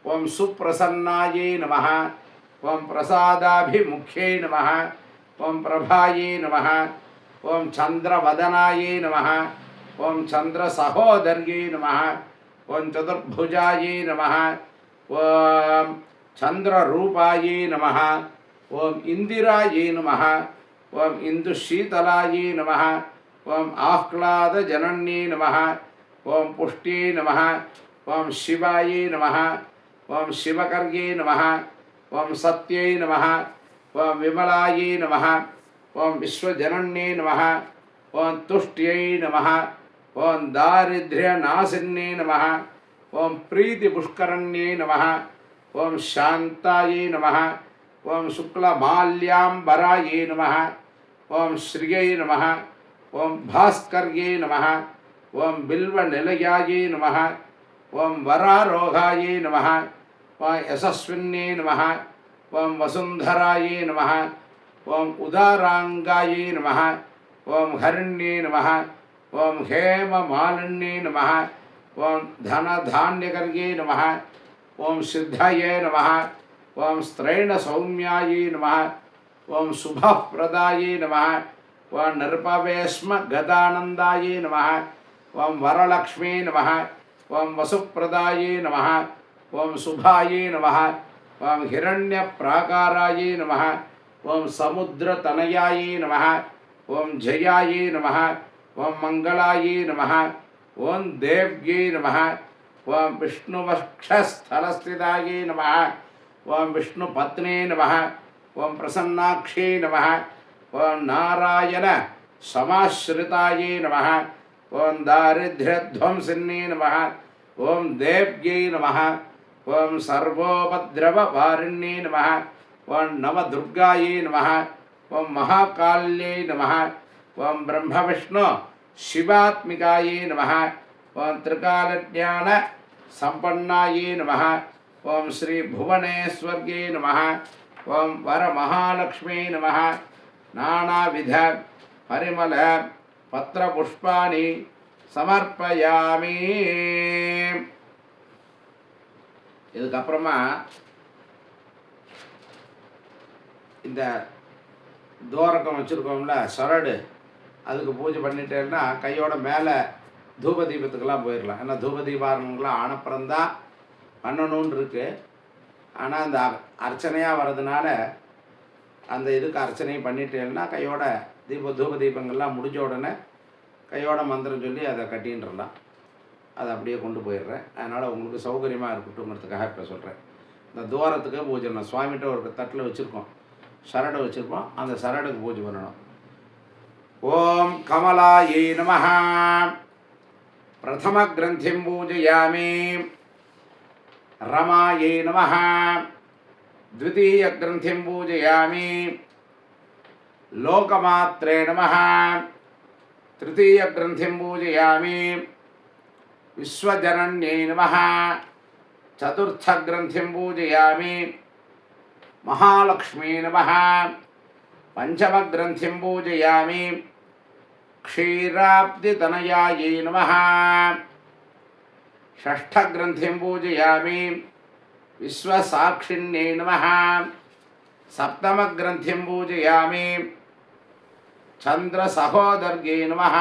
ஓம் சுப்பிரசன்னாயே நமஹ, ஓம் பிரசாதாபிமுख्यै நமஹ, ஓம் பிரபாயே நமஹ, ஓம் சந்திரவதனாயே நமஹ, ஓம் சந்திரசகோதர்யே நமஹ, ஓம் சதுர்புஜாயே நமஹ, ஓம் சந்திரரூபாயே நமஹ, ஓம் இந்திராயே நமஹ, ஓம் இந்துஷீதலாயே நமஹ, ஓம் ஆஹ்லாதஜனன்யே நமஹ, ஓம் புஷ்டியே நமஹ, ஓம் சிவாயே நமஹ, ஓம் சிவகர்யே நமஹ, ஓம் சத்யை நமஹ, ஓம் விமலாயே நமஹ, ஓம் விஸ்வஜனன்யே நமஹ, ஓம் துஷ்டியை நமஹ, ஓம் தாரித்ர்யநாசின்யே நமஹ, ஓம் பிரீதிபுஷ்கரண்யே நமஹ, ஓம் சாந்தாயே நமஹ, ஓம் சுக்லமால்யாம்பராயே நமஹ, ஓம் ஸ்ரீயை நமஹ, ஓம் பாஸ்கர்யே நமஹ, ஓம் பில்வநிலையாயே நமஹ, ஓம் வராரோகாயே நமஹ, ஓம் யசஸ்வின்யே நமஹ, ஓம் வசுந்தராயே நமஹ, ஓம் உதாராங்காயே நமஹ, ஓம் ஹரிண்யே நமஹ, ஓம் ஹேமமாலின்யே நமஹ, ஓம் தனதான்யகர்யே நமஹ, ஓம் சித்தயே நமஹ, ஓம் ஸ்திரைணசௌமியாயே நமஹ, ஓம் சுபப்பிரதாயே நமஹ, ஓம் நிருபவேஸ்ம கதானந்தாயே நமஹ, ஓம் வரலக்ஷ்மே நமஹ, ஓம் வசுப்பிரதாயே நமஹ, ஓம் சுபாயே நமஹ, ஓம் ஹிரண்யப்ராகாராயே நமஹ, ஓம் சமுத்திரதனயாயே நமஹ, ஓம் ஜயாயே நமஹ, ஓம் மங்களாயே நமஹ, ஓம் தேவ்யை நமஹ, ஓம் விஷ்ணுவக்ஷஸ்தலஸ்திதாயே நமஹ, ஓம் விஷ்ணுபத்னே நமஹ, ஓம் பிரசன்னாக்ஷே நமஹ, ஓம் நாராயண சமாஸ்ரிதாயே நமஹ, ஓம் தாரித்ர்யத்வம்சின்னே நமஹ, ஓம் தேவ்யை நமஹ, ஓம் சர்வோபத்ரவவாரிண்யே நமஹ, ஓம் நவதுர்காயே நமஹ, ஓம் மகாகால்யை நமஹ, ஓம் பிரம்மவிஷ்ணு சிவாத்மிகாயே நமஹ, ஓம் திரிகாலஜான சம்பன்னாயே நமஹ, ஓம் ஸ்ரீ புவனேஸ்வர்யே நமஹ, ஓம் வரமகாலக்ஷ்மே நமஹ, நானாவித பரிமள பத்திரபுஷ்பாணி சமர்ப்பயாமி. இதுக்கப்புறமா இந்த தோரகம் வச்சுருக்கோம்ல சரடு, அதுக்கு பூஜை பண்ணிட்டேன்னா கையோட மேலே தூப தீபத்துக்கெல்லாம் போயிடலாம். ஏன்னா தூப தீபாரணங்கள்லாம் ஆனப்புறம்தான் பண்ணணுன்னு இருக்குது. ஆனால் அந்த அர்ச்சனையாக வர்றதுனால அந்த இதுக்கு அர்ச்சனையும் பண்ணிட்டேன்னா கையோட தூப தீபங்கள்லாம் முடிஞ்ச உடனே கையோட மந்திரம் சொல்லி அதை கட்டின்றலாம். அதை அப்படியே கொண்டு போயிடுறேன். அதனால் உங்களுக்கு சௌகரியமாக இருக்கட்டுங்கிறதுக்காக இப்போ சொல்கிறேன். இந்த தூரத்துக்கு பூஜை பண்ணணும். சுவாமிகிட்ட ஒரு தட்டில் வச்சுருக்கோம், சரடை வச்சுருப்போம், அந்த சரடுக்கு பூஜை பண்ணணும். ஓம் கமலாயை நமஹ. பிரதம கிரந்திம் பூஜயாமி. ரமாயை நமஹ. द्वितीय ग्रंथिं पूजयामि. लोकमात्रे नमः. तृतीय ग्रंथिं पूजयामि. विश्वजनन्यै नमः. चतुर्थ ग्रंथिं पूजयामि. महालक्ष्मी नमः. पंचम ग्रंथिं पूजयामि. क्षीराब्धितनयायै नमः. षष्ठ ग्रंथिं पूजयामि. विश्वसाक्षिण्यै नमः. सप्तम ग्रंथिं पूजयामि. चंद्रसहोदर्यै नमः.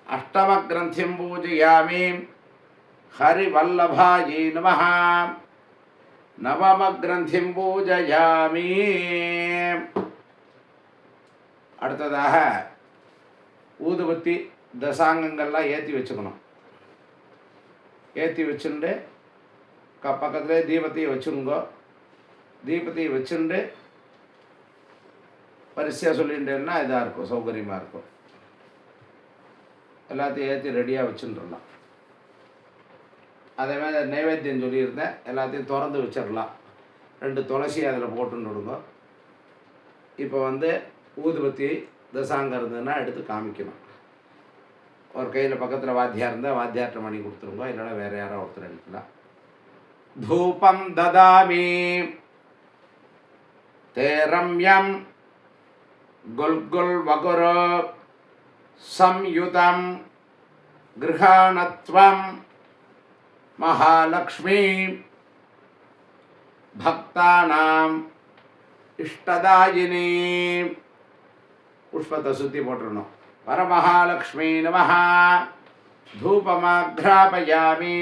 अष्टम ग्रंथिं पूजयामि. हरिवल्लभायै नमः. नवम ग्रंथिं पूजयामि. அடுத்ததாக ஊதுபத்தி தசாங்கங்கள்லாம் ஏற்றி வச்சுக்கணும். ஏற்றி வச்சுட்டு பக்கத்துலேயே தீபத்தையும் வச்சுருங்கோ. தீபத்தையும் வச்சுட்டு வரிசையாக சொல்லிட்டேன்னா இதாக இருக்கும், சௌகரியமாக இருக்கும். எல்லாத்தையும் ஏற்றி ரெடியாக வச்சுட்டுலாம். அதே மாதிரி நைவேத்தியம் சொல்லியிருந்தேன், எல்லாத்தையும் திறந்து வச்சிடலாம். 2 துளசி அதில் போட்டுன்னு விடுங்க. இப்போ ஊதுபத்தி தசாங்கம் இருந்ததுன்னா எடுத்து காமிக்கணும். ஒரு கையில் பக்கத்தில் வாத்தியார் இருந்தால் வாத்தியார்ட்ட மணி கொடுத்துருங்க, இல்லைன்னா வேறு யாரோ ஒருத்தர் எடுக்கலாம். தூபம் ததாமி தே ரம்யம் குல்குல் வகுரோ சம்யுதம் கிருஹாணத்வம் மகாலக்ஷ்மி பக்தானாம் இஷ்டதாயினி. புஷ்பத்தை சுற்றி போட்டுருணும். வரமகாலக்ஷ்மி நமஹ தூபமாக்ராபயாமி.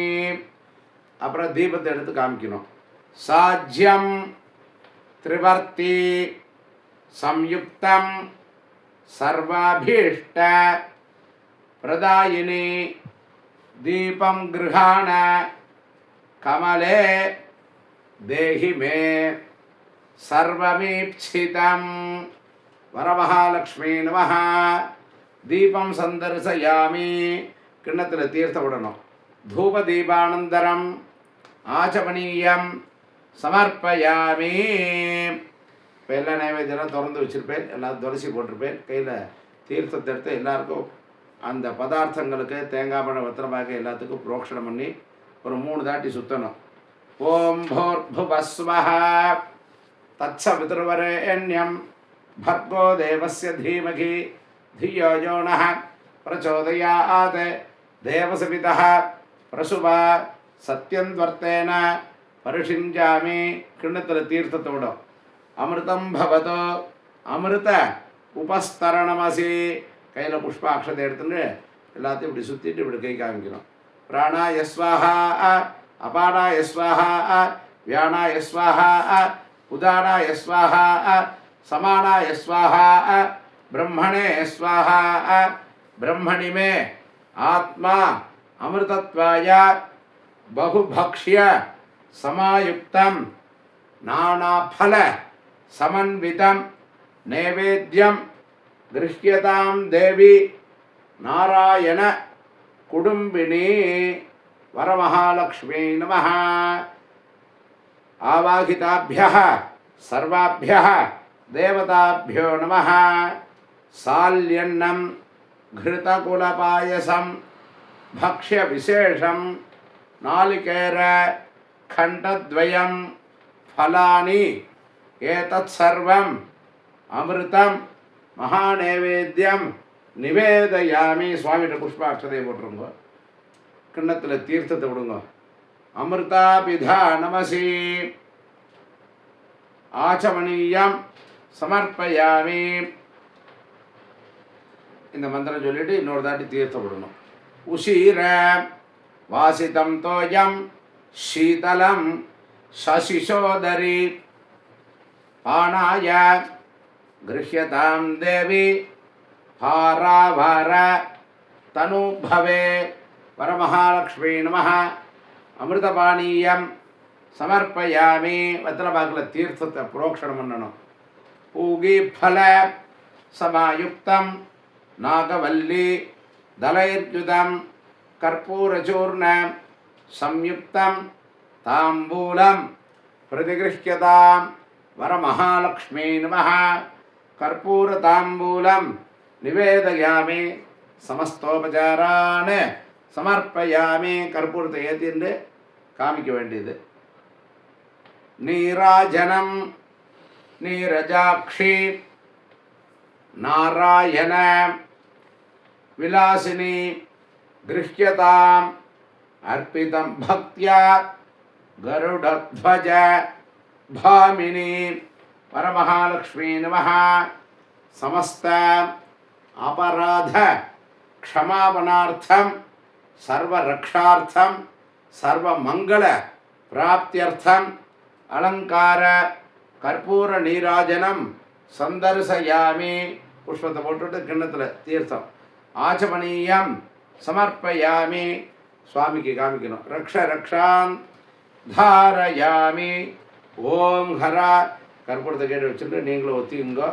அப்புறம் தீபத்தை எடுத்து காமிக்கணும். சாஜ்யம் திரிவர்த்தி சம்யுக்தம் சர்வாபீஷ்ட பிரதாயினி தீபம் கிருஹாண கமலே தேஹி மே சர்வமீப்சிதம். வரமகாலக்ஷ்மி நமஹ. தீபம் சந்தர்சயாமி. கிண்ணத்தில் தீர்த்த விடணும். தூபதீபானந்தரம் ஆச்சமனீயம் சமர்ப்பயாமி. இப்போ எல்லா நைவேத்தியெல்லாம் திறந்து வச்சுருப்பேன், எல்லாம் துளசி போட்டிருப்பேன். கையில் தீர்த்தத்தை எடுத்து எல்லாருக்கும் அந்த பதார்த்தங்களுக்கு தேங்காய் பழம் வெத்தலைப்பாக்கு எல்லாத்துக்கும் புரோக்ஷணம் பண்ணி ஒரு 3 தாட்டி சுற்றணும். ஓம் பூர்புவஸ்வஹ தத்சவிதுர்வரேண்யம் भर्गो देवस्य धीमहि धियो यो नः प्रचोदयात्. देवसवितः प्रसुवा सत्यन्वर्तेन परिषिञ्जामि. கிண்ணத்தில் தீர்த்தத்தை விடும். அமிர்தம் பவதோ அமிர்த உபஸ்தரணமசி. கையில் புஷ்பாட்சத்தை எடுத்துட்டு எல்லாத்தையும் இப்படி சுற்றிட்டு இப்படி கை காமிக்கணும். பிராணாய ஸ்வாஹா அபானாய ஸ்வாஹா வியானாய ஸ்வாஹா உதானாய ஸ்வாஹா समानाय स्वाहा ब्रह्मणे स्वाहा. ब्रह्मणि में आत्मा अमृतत्वाय बहुभक्ष्य समायुक्तं नानाफल समन्वितं नैवेद्यं गृह्यतां देवी नारायण कुटुंबिनी. वरमहालक्ष्मी नमः. आवाहिताभ्यः सर्वाभ्यः देवताभ्यो नमः. साल्यन्नं घृतकुलपायसं भक्ष्यविशेषं नालिकेर खण्डद्वयं फलानि एतत्सर्वम् अमृतं महानैवेद्यं निवेदयामि. स्वामी पुष्पाक्षते போட்டுருங்க. கிண்ணத்தில் தீர்த்தத்தை விடுங்க. அமிர்தாபிதா நமசி ஆச்சமணியம் சமர்ப்பயாமி. இந்த மந்திரம் சொல்லிட்டு இன்னொரு தாட்டி தீர்த்தம் விடணும். உஷீர வாசிதம் தோயம் சீதலம் சசிசோதரி பானாய கிருஹ்யதாம் தேவி பாராவார தனுபவே. வரமகாலக்ஷ்மி நமஹ. அமிர்தபானீயம் சமர்ப்பயாமி. வெத்தலைப்பாக்கில் தீர்த்தத்தை புரோக்ஷணம் பண்ணணும். பூகி ஃபல சமாயுக்தம் நாகவல்லி தலைர்யுதம் கற்பூரச்சூர்ண சம்யுக்தம் தாம்பூலம் பிரதிகிருஹ்யதாம். வரமகாலக்ஷ்மி நமஹ. கற்பூர தாம்பூலம் நிவேதயாமி. சமஸ்தோபச்சாரான் சமர்ப்பயாமி. கற்பூரத்தை ஏற்றிண்டு காமிக்க வேண்டியது. நீராஜனம் நீரஜாக்ஷி நாராயண விலாசினி கிருஹ்யதாம். அர்ப்பிதம் பக்தியா கருடத்வஜ பாமினி. வரமகாலக்ஷ்மி நமஹ. समस्त अपराध क्षमापणार्थम सर्वरक्षार्थम सर्वमंगल प्राप्त्यर्थम अलंकार कर्पूर नीराजनम संदर्शयामि. पुष्पத்தை போட்டுட்டு கிண்ணத்தில் தீர்த்தம் ஆச்சமனீயம் சமர்ப்பயாமி. சுவாமிக்கு காமிக்கணும். ரக்ஷ ரக்ஷான் தாரயாமி. ஓம் ஹரா. கற்பூரத்தை கேட்டு வச்சுட்டு நீங்களும் ஒத்திங்கோ.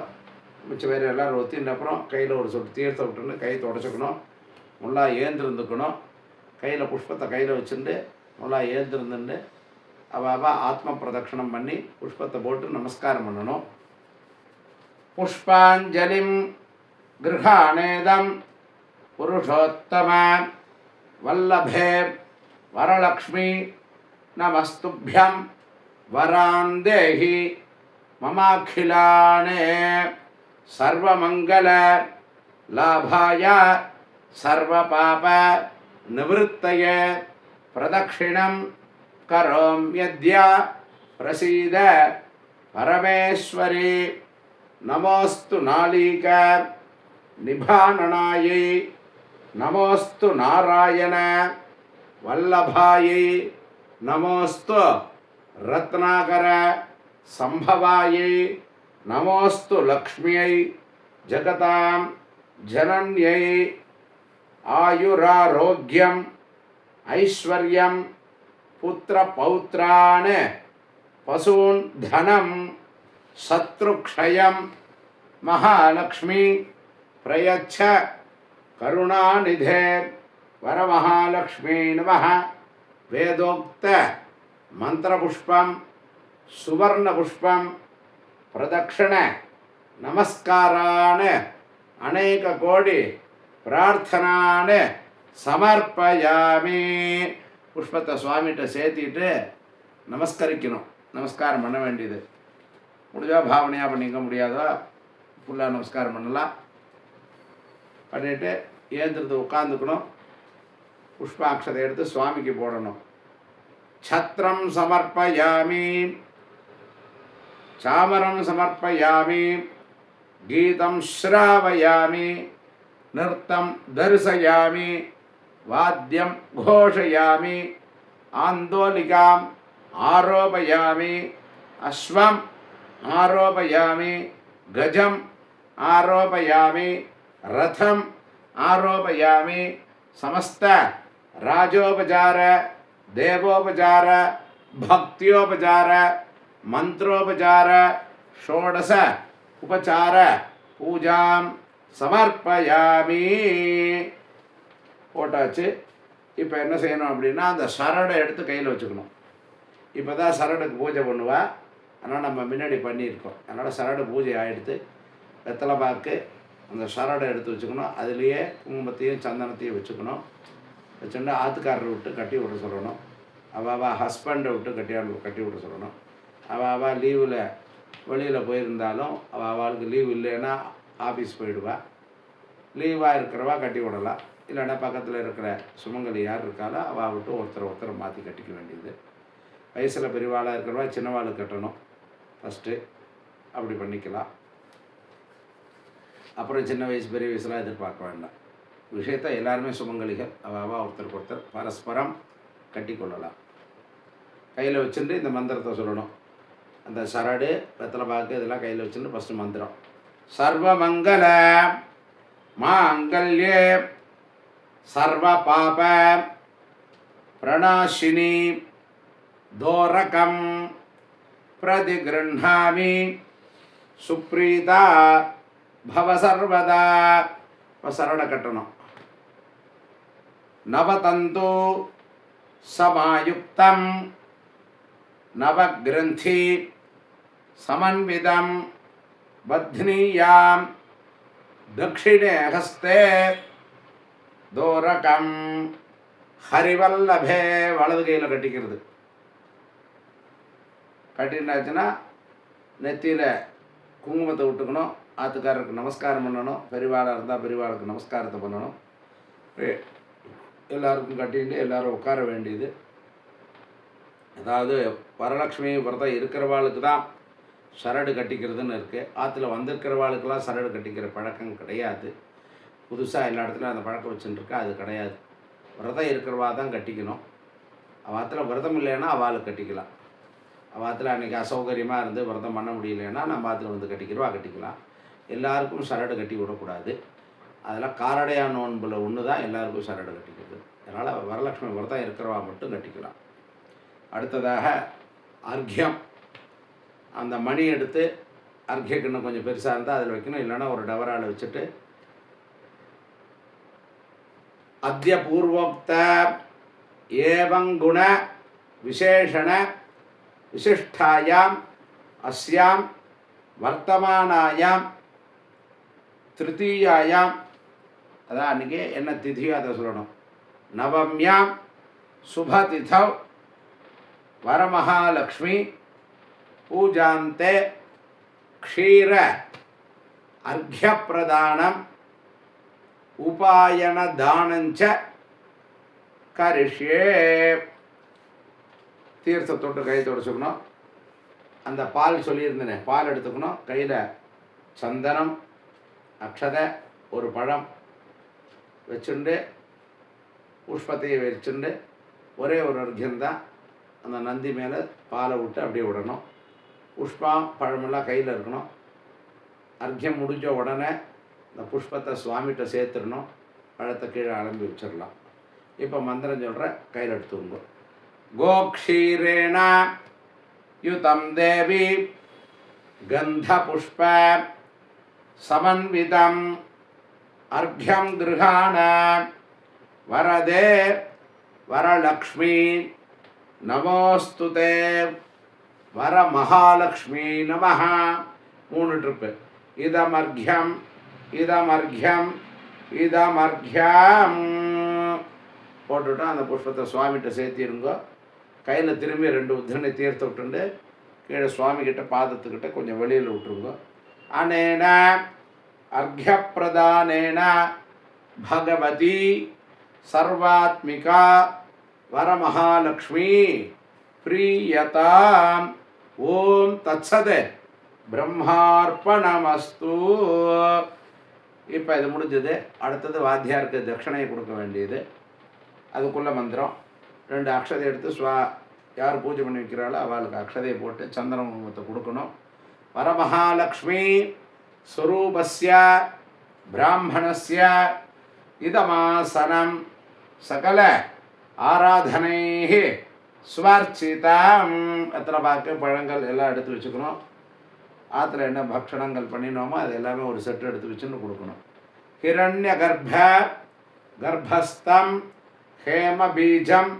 மிச்சம் வேறு எல்லோரும் ஒத்தின அப்புறம் கையில் ஒரு சொட்டு தீர்த்த விட்டுன்னு கை தொடச்சிக்கணும். நல்லா ஏந்திருந்துக்கணும். கையில் புஷ்பத்தை கையில் வச்சுட்டு நல்லா ஏந்திருந்துட்டு அவ ஆத்ம பிரதட்சணம் பண்ணி புஷ்பத்தை போட்டு நமஸ்காரம் பண்ணணும். புஷ்பாஞ்சலிம் கிருஹாணேதம் புருஷோத்தம வல்லபே வரலக்ஷ்மி நமஸ்துभ्यं வரான் தேஹி மமாఖிலானே சர்வமங்கல லாபாய சர்வபாப நிவృత్తயே பிரதக்ஷிணம் கரோம்யத்ய பிரசீத பரமேஸ்வரி. நமோஸ்து நாளீக நிபானனாயை நமோஸ்து நாராயண வல்லபாயை நமோஸ்து ரத்னாகர சம்பவாயை நமோஸ்து லக்ஷ்மியை ஜகதாம் ஜனன்யை ஆயுராரோக்கியம் ஐஸ்வர்யம் புத்திர பௌத்ரான் பசூன் தனம் சத்ருக்ஷயம் மகாலக்ஷ்மி பிரயச்ச கருணாநிதே வரமகாலக்ஷ்மி நமः. வேதோக்த மந்திரபுஷ்பம் சுவர்ணபுஷ்பம் பிரதக்ஷண நமஸ்காரான் அநேக கோடி பிரார்த்தனான் சமர்ப்பயாமி. புஷ்பத்தை சுவாமிகிட்ட சேர்த்திட்டு நமஸ்கரிக்கணும். நமஸ்காரம் பண்ண வேண்டியது. முடிஞ்சா பாவனையாக பண்ணிக்க முடியாதோ ஃபுல்லாக நமஸ்காரம் பண்ணலாம். பண்ணிவிட்டு ஏந்திரத்தை உட்காந்துக்கணும். புஷ்பாட்சதை எடுத்து சுவாமிக்கு போடணும். சத்திரம் சமர்ப்பயாமி சாமரம் சமர்ப்பயாமி கீதம் ஸ்ராவயாமி நிருத்தம் தரிசயாமி வாத்தியம் கோஷயாமி ஆந்தோலிகாம் ஆரோபயாமி அஸ்வம் ஆரோபயாமி கஜம் ஆரோபயாமி ரதம் ஆரோபயாமி சமஸ்த ராஜோபசார தேவோபசார பக்தியோபசார மந்திரோபசார ஷோடச உபசார பூஜாம் சமர்ப்பயாமி. போட்டாச்சு. இப்போ என்ன செய்யணும் அப்படின்னா அந்த சரடை எடுத்து கையில் வச்சுக்கணும். இப்போ தான் சரடுக்கு பூஜை பண்ணுவா. அதனால் நம்ம முன்னாடி பண்ணியிருக்கோம். அதனால் சரடு பூஜை ஆகிடுத்து. வெத்தலை பாக்கு அந்த சரடை எடுத்து வச்சுக்கணும். அதுலேயே குங்குமத்தையும் சந்தனத்தையும் வச்சுக்கணும். வச்சுட்டு ஆத்துக்காரரை விட்டு கட்டி விட சொல்லணும். அவள் ஹஸ்பண்டை விட்டு கட்டி விட சொல்லணும். அவள் லீவில் வெளியில் போயிருந்தாலும் அவளுக்கு லீவ் இல்லைன்னா ஆஃபீஸ் போயிடுவா. லீவாக இருக்கிறவா கட்டி விடலாம். இல்லைன்னா பக்கத்தில் இருக்கிற சுமங்கலி யார் இருக்காளோ அவள் விட்டு ஒருத்தர் மாற்றி கட்டிக்க வேண்டியது. வயசில் பெரியவாளாக இருக்கிறவா சின்னவாளுக்கு கட்டணும் ஃபஸ்ட்டு. அப்படி பண்ணிக்கலாம். அப்புறம் சின்ன வயசு பெரிய வயசுலாம் எதிர்பார்க்க வேண்டாம். விஷயத்தை எல்லாருமே சுமங்கலிகள். அவள் ஒருத்தருக்கு ஒருத்தர் பரஸ்பரம் கட்டி கொள்ளலாம். கையில் வச்சுட்டு இந்த மந்திரத்தை சொல்லணும். அந்த சரடு வெத்தலை பாக்கு இதெல்லாம் கையில் வச்சுட்டு ஃபஸ்ட்டு மந்திரம். சர்வமங்கல மாங்கல்யே சர்வ பாப பிரணாசினி தோரகம் பிரதிகிருண்ணாமி சுப்ரீதா பவ சர்வதா. இப்போ சரடை கட்டணும். நவதந்து சமாயுக்தம் நவக்ரந்தி சமன்விதம் பத்னியாம் தக்ஷிணே ஹஸ்தே தோரகம் ஹரிவல்லபே. வலது கையில் கட்டிக்கிறது. கட்டினாச்சுன்னா நெத்தியில் குங்குமத்தை விட்டுக்கணும். ஆத்துக்காரருக்கு நமஸ்காரம் பண்ணணும். பெரியவாளாக இருந்தால் பெரியவாளுக்கு நமஸ்காரத்தை பண்ணணும். எல்லாருக்கும் கட்டிட்டு எல்லோரும் உட்கார வேண்டியது. அதாவது வரலட்சுமி விரதம் இருக்கிறவாளுக்கு தான் சரடு கட்டிக்கிறதுன்னு இருக்குது. ஆற்றுல வந்திருக்கிறவாளுக்கெல்லாம் சரடு கட்டிக்கிற பழக்கம் கிடையாது. புதுசாக எல்லா இடத்துலையும் அந்த பழக்கம் வச்சுட்டுருக்கா. அது கிடையாது. விரதம் இருக்கிறவா தான் கட்டிக்கணும். ஆற்றுல விரதம் இல்லைன்னா அவளுக்கு கட்டிக்கலாம். ஆற்றுல அன்றைக்கி அசௌகரியமாக இருந்து விரதம் பண்ண முடியலன்னா நம்ம ஆற்றுல வந்து கட்டிக்கிறவா கட்டிக்கலாம். எல்லாருக்கும் சரடு கட்டி விடக்கூடாது. அதில் காரடையா நோன்பில் ஒன்று தான் எல்லாருக்கும் சரடு கட்டிக்கிறது. அதனால் வரலட்சுமி விரதம் இருக்கிறவா மட்டும் கட்டிக்கலாம். அடுத்ததாக அர்க்கியம். அந்த மணி எடுத்து அர்க்கிய கிண்ணம் கொஞ்சம் பெருசாக இருந்தால் அதில் வைக்கணும், இல்லைன்னா ஒரு டவரால் வச்சுட்டு அத்ய பூர்வோக்த ஏவங்குண விசேஷண விசிஷ்டாயாம் அஸ்யாம் வர்த்தமானாயாம் திருத்தீயாயாம், அதான் அன்றைக்கி என்ன திதியோ அதை சொல்லணும். நவம்யாம் சுபதிதௌ வரமகாலக்ஷ்மி பூஜாந்தே க்ஷீர அர்க்யப்பிரதானம் உபாயன தானஞ்ச கரிஷ்யே. தீர்த்தத்தொட்டு கை தொடச்சுக்கணும். அந்த பால் சொல்லியிருந்தேனே, பால் எடுத்துக்கணும். கையில் சந்தனம், அக்ஷதை, ஒரு பழம் வச்சுண்டு புஷ்பத்தையை வச்சுண்டு ஒரே ஒரு அர்க்கியந்தான் அந்த நந்தி மேலே பாலை விட்டு அப்படியே விடணும். புஷ்பம் பழமெல்லாம் கையில் இருக்கணும். அர்க்கியம் முடிஞ்ச உடனே இந்த புஷ்பத்தை சுவாமிகிட்ட சேர்த்துடணும். பழத்தை கீழே அலம்பி வச்சிடலாம். இப்போ மந்திரம் சொல்கிற, கையில் எடுத்துங்க. கோக்ஷீரேண யுதம் தேவி கந்த புஷ்ப சமன்விதம் அர்க்யம் கிருஹாண வரதே வரலக்ஷ்மி நமோஸ்துதே வரமகாலக்ஷ்மி நமஹ. 3 ட்ரிப்பு. இதமர்க்யம் இதமர்க்யம் இதமர்க்யம் போட்டுவிட்டா அந்த புஷ்பத்தை சுவாமிகிட்ட சேர்த்திருங்கோ. கையில் திரும்பி 2 உத்தரணை தீர்த்து விட்டுண்டு கீழே சுவாமிகிட்ட பாதத்துக்கிட்ட கொஞ்சம் வெளியில் விட்டுருங்க. அனேன அர்க்யப்பிரதானேன பகவதி சர்வாத்மிகா வரமகாலக்ஷ்மி பிரியதாம். ஓம் தத்சத் பிரம்மார்ப்பணமஸ்து. இப்போ இது முடிஞ்சது. அடுத்தது வாத்தியாருக்கு தட்சணையை கொடுக்க வேண்டியது. அதுக்குள்ள மந்திரம். 2 அக்ஷதை எடுத்து யார் பூஜை பண்ணி வைக்கிறாளோ அவளுக்கு அக்ஷதையை போட்டு சந்திர குங்குமத்தை கொடுக்கணும். வரமகாலக்ஷ்மி ஸ்வரூபஸ்ய பிராமணஸ்ய இதமாசனம் சகல ஆராதனைஹி ஸ்வர்ச்சிதம். எத்தனை பாக்கு பழங்கள் எல்லாம் எடுத்து வச்சுக்கணும். ஆற்றுல என்ன பக்ஷணங்கள் பண்ணினோமோ அது எல்லாமே ஒரு செட்டு எடுத்து வச்சுன்னு கொடுக்கணும். ஹிரண்ய கர்ப்பஸ்தம் ஹேம பீஜம்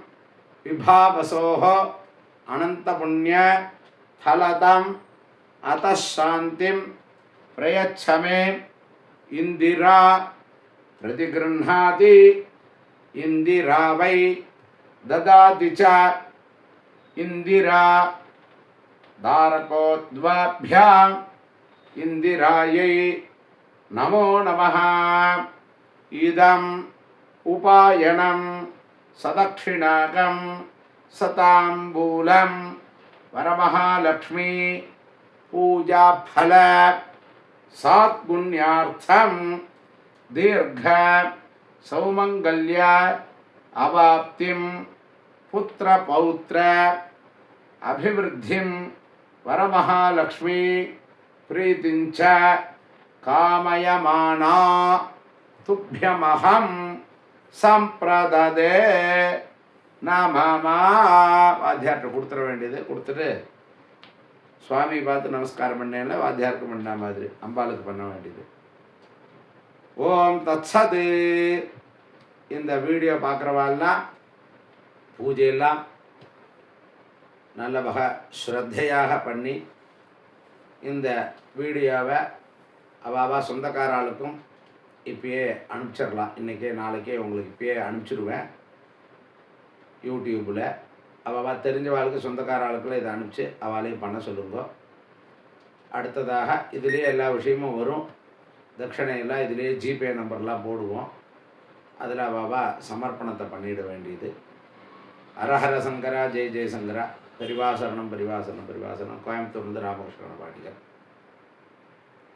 விபாவசோஹோ அனந்த புண்ணிய ஃபலதம் அதாந்திம் பிரயச்சமே இந்திரா பிரதிகிருஹாதி இந்திரா வை ததாதி ச இந்திரா தாரகோத்வாभ्याम् இந்திராயை நமோ நமः. இதம் உபாயனம் சதக்ஷிணாகம் சதாம்பூலம் வரமகாலக்ஷ்மி பூஜாஃபல சாத்குண்யார்த்தம் தீர்க்க சௌமங்கல்ய அவாப்திம் புத்திர பௌத்ர அபிவிருத்திம் வரமகாலக்ஷ்மி பிரீதிஞ்ச காமயமானா துப்யமஹம் சம்பிரததே நமமா. வாத்தியார்கிட்ட கொடுத்துட வேண்டியது. கொடுத்துட்டு சுவாமி பார்த்து நமஸ்காரம் பண்ணேன்ல, வாத்தியாருக்கு பண்ண மாதிரி அம்பாளுக்கு பண்ண வேண்டியது. ஓம் தத்சது. இந்த வீடியோ பார்க்குறவாள்லாம் பூஜையெல்லாம் நல்ல வகை ஸ்ரத்தையாக பண்ணி இந்த வீடியோவை அவாவா சொந்தக்காராளுக்கும் இப்பயே அனுப்பிச்சிடலாம். இன்றைக்கே நாளைக்கே உங்களுக்கு இப்பயே அனுப்பிச்சிடுவேன். யூடியூப்பில் அவாவா தெரிஞ்சவாளுக்கு சொந்தக்காராளுக்குள்ள இதை அனுப்பிச்சு அவளையும் பண்ண சொல்லுங்க. அடுத்ததாக இதுலேயே எல்லா விஷயமும் வரும். தட்சணையெல்லாம் இதுலேயே ஜிபே நம்பர்லாம் போடுவோம். அதில் அவாவா சமர்ப்பணத்தை பண்ணிட வேண்டியது. ஹரஹர சங்கரா ஜெய ஜெயசங்கரா. பரிவாசரணம் பரிவாசரணம் பரிவாசரணம். கோயம்புத்தூர்லேருந்து ராமகிருஷ்ணன் பாட்டிகர்.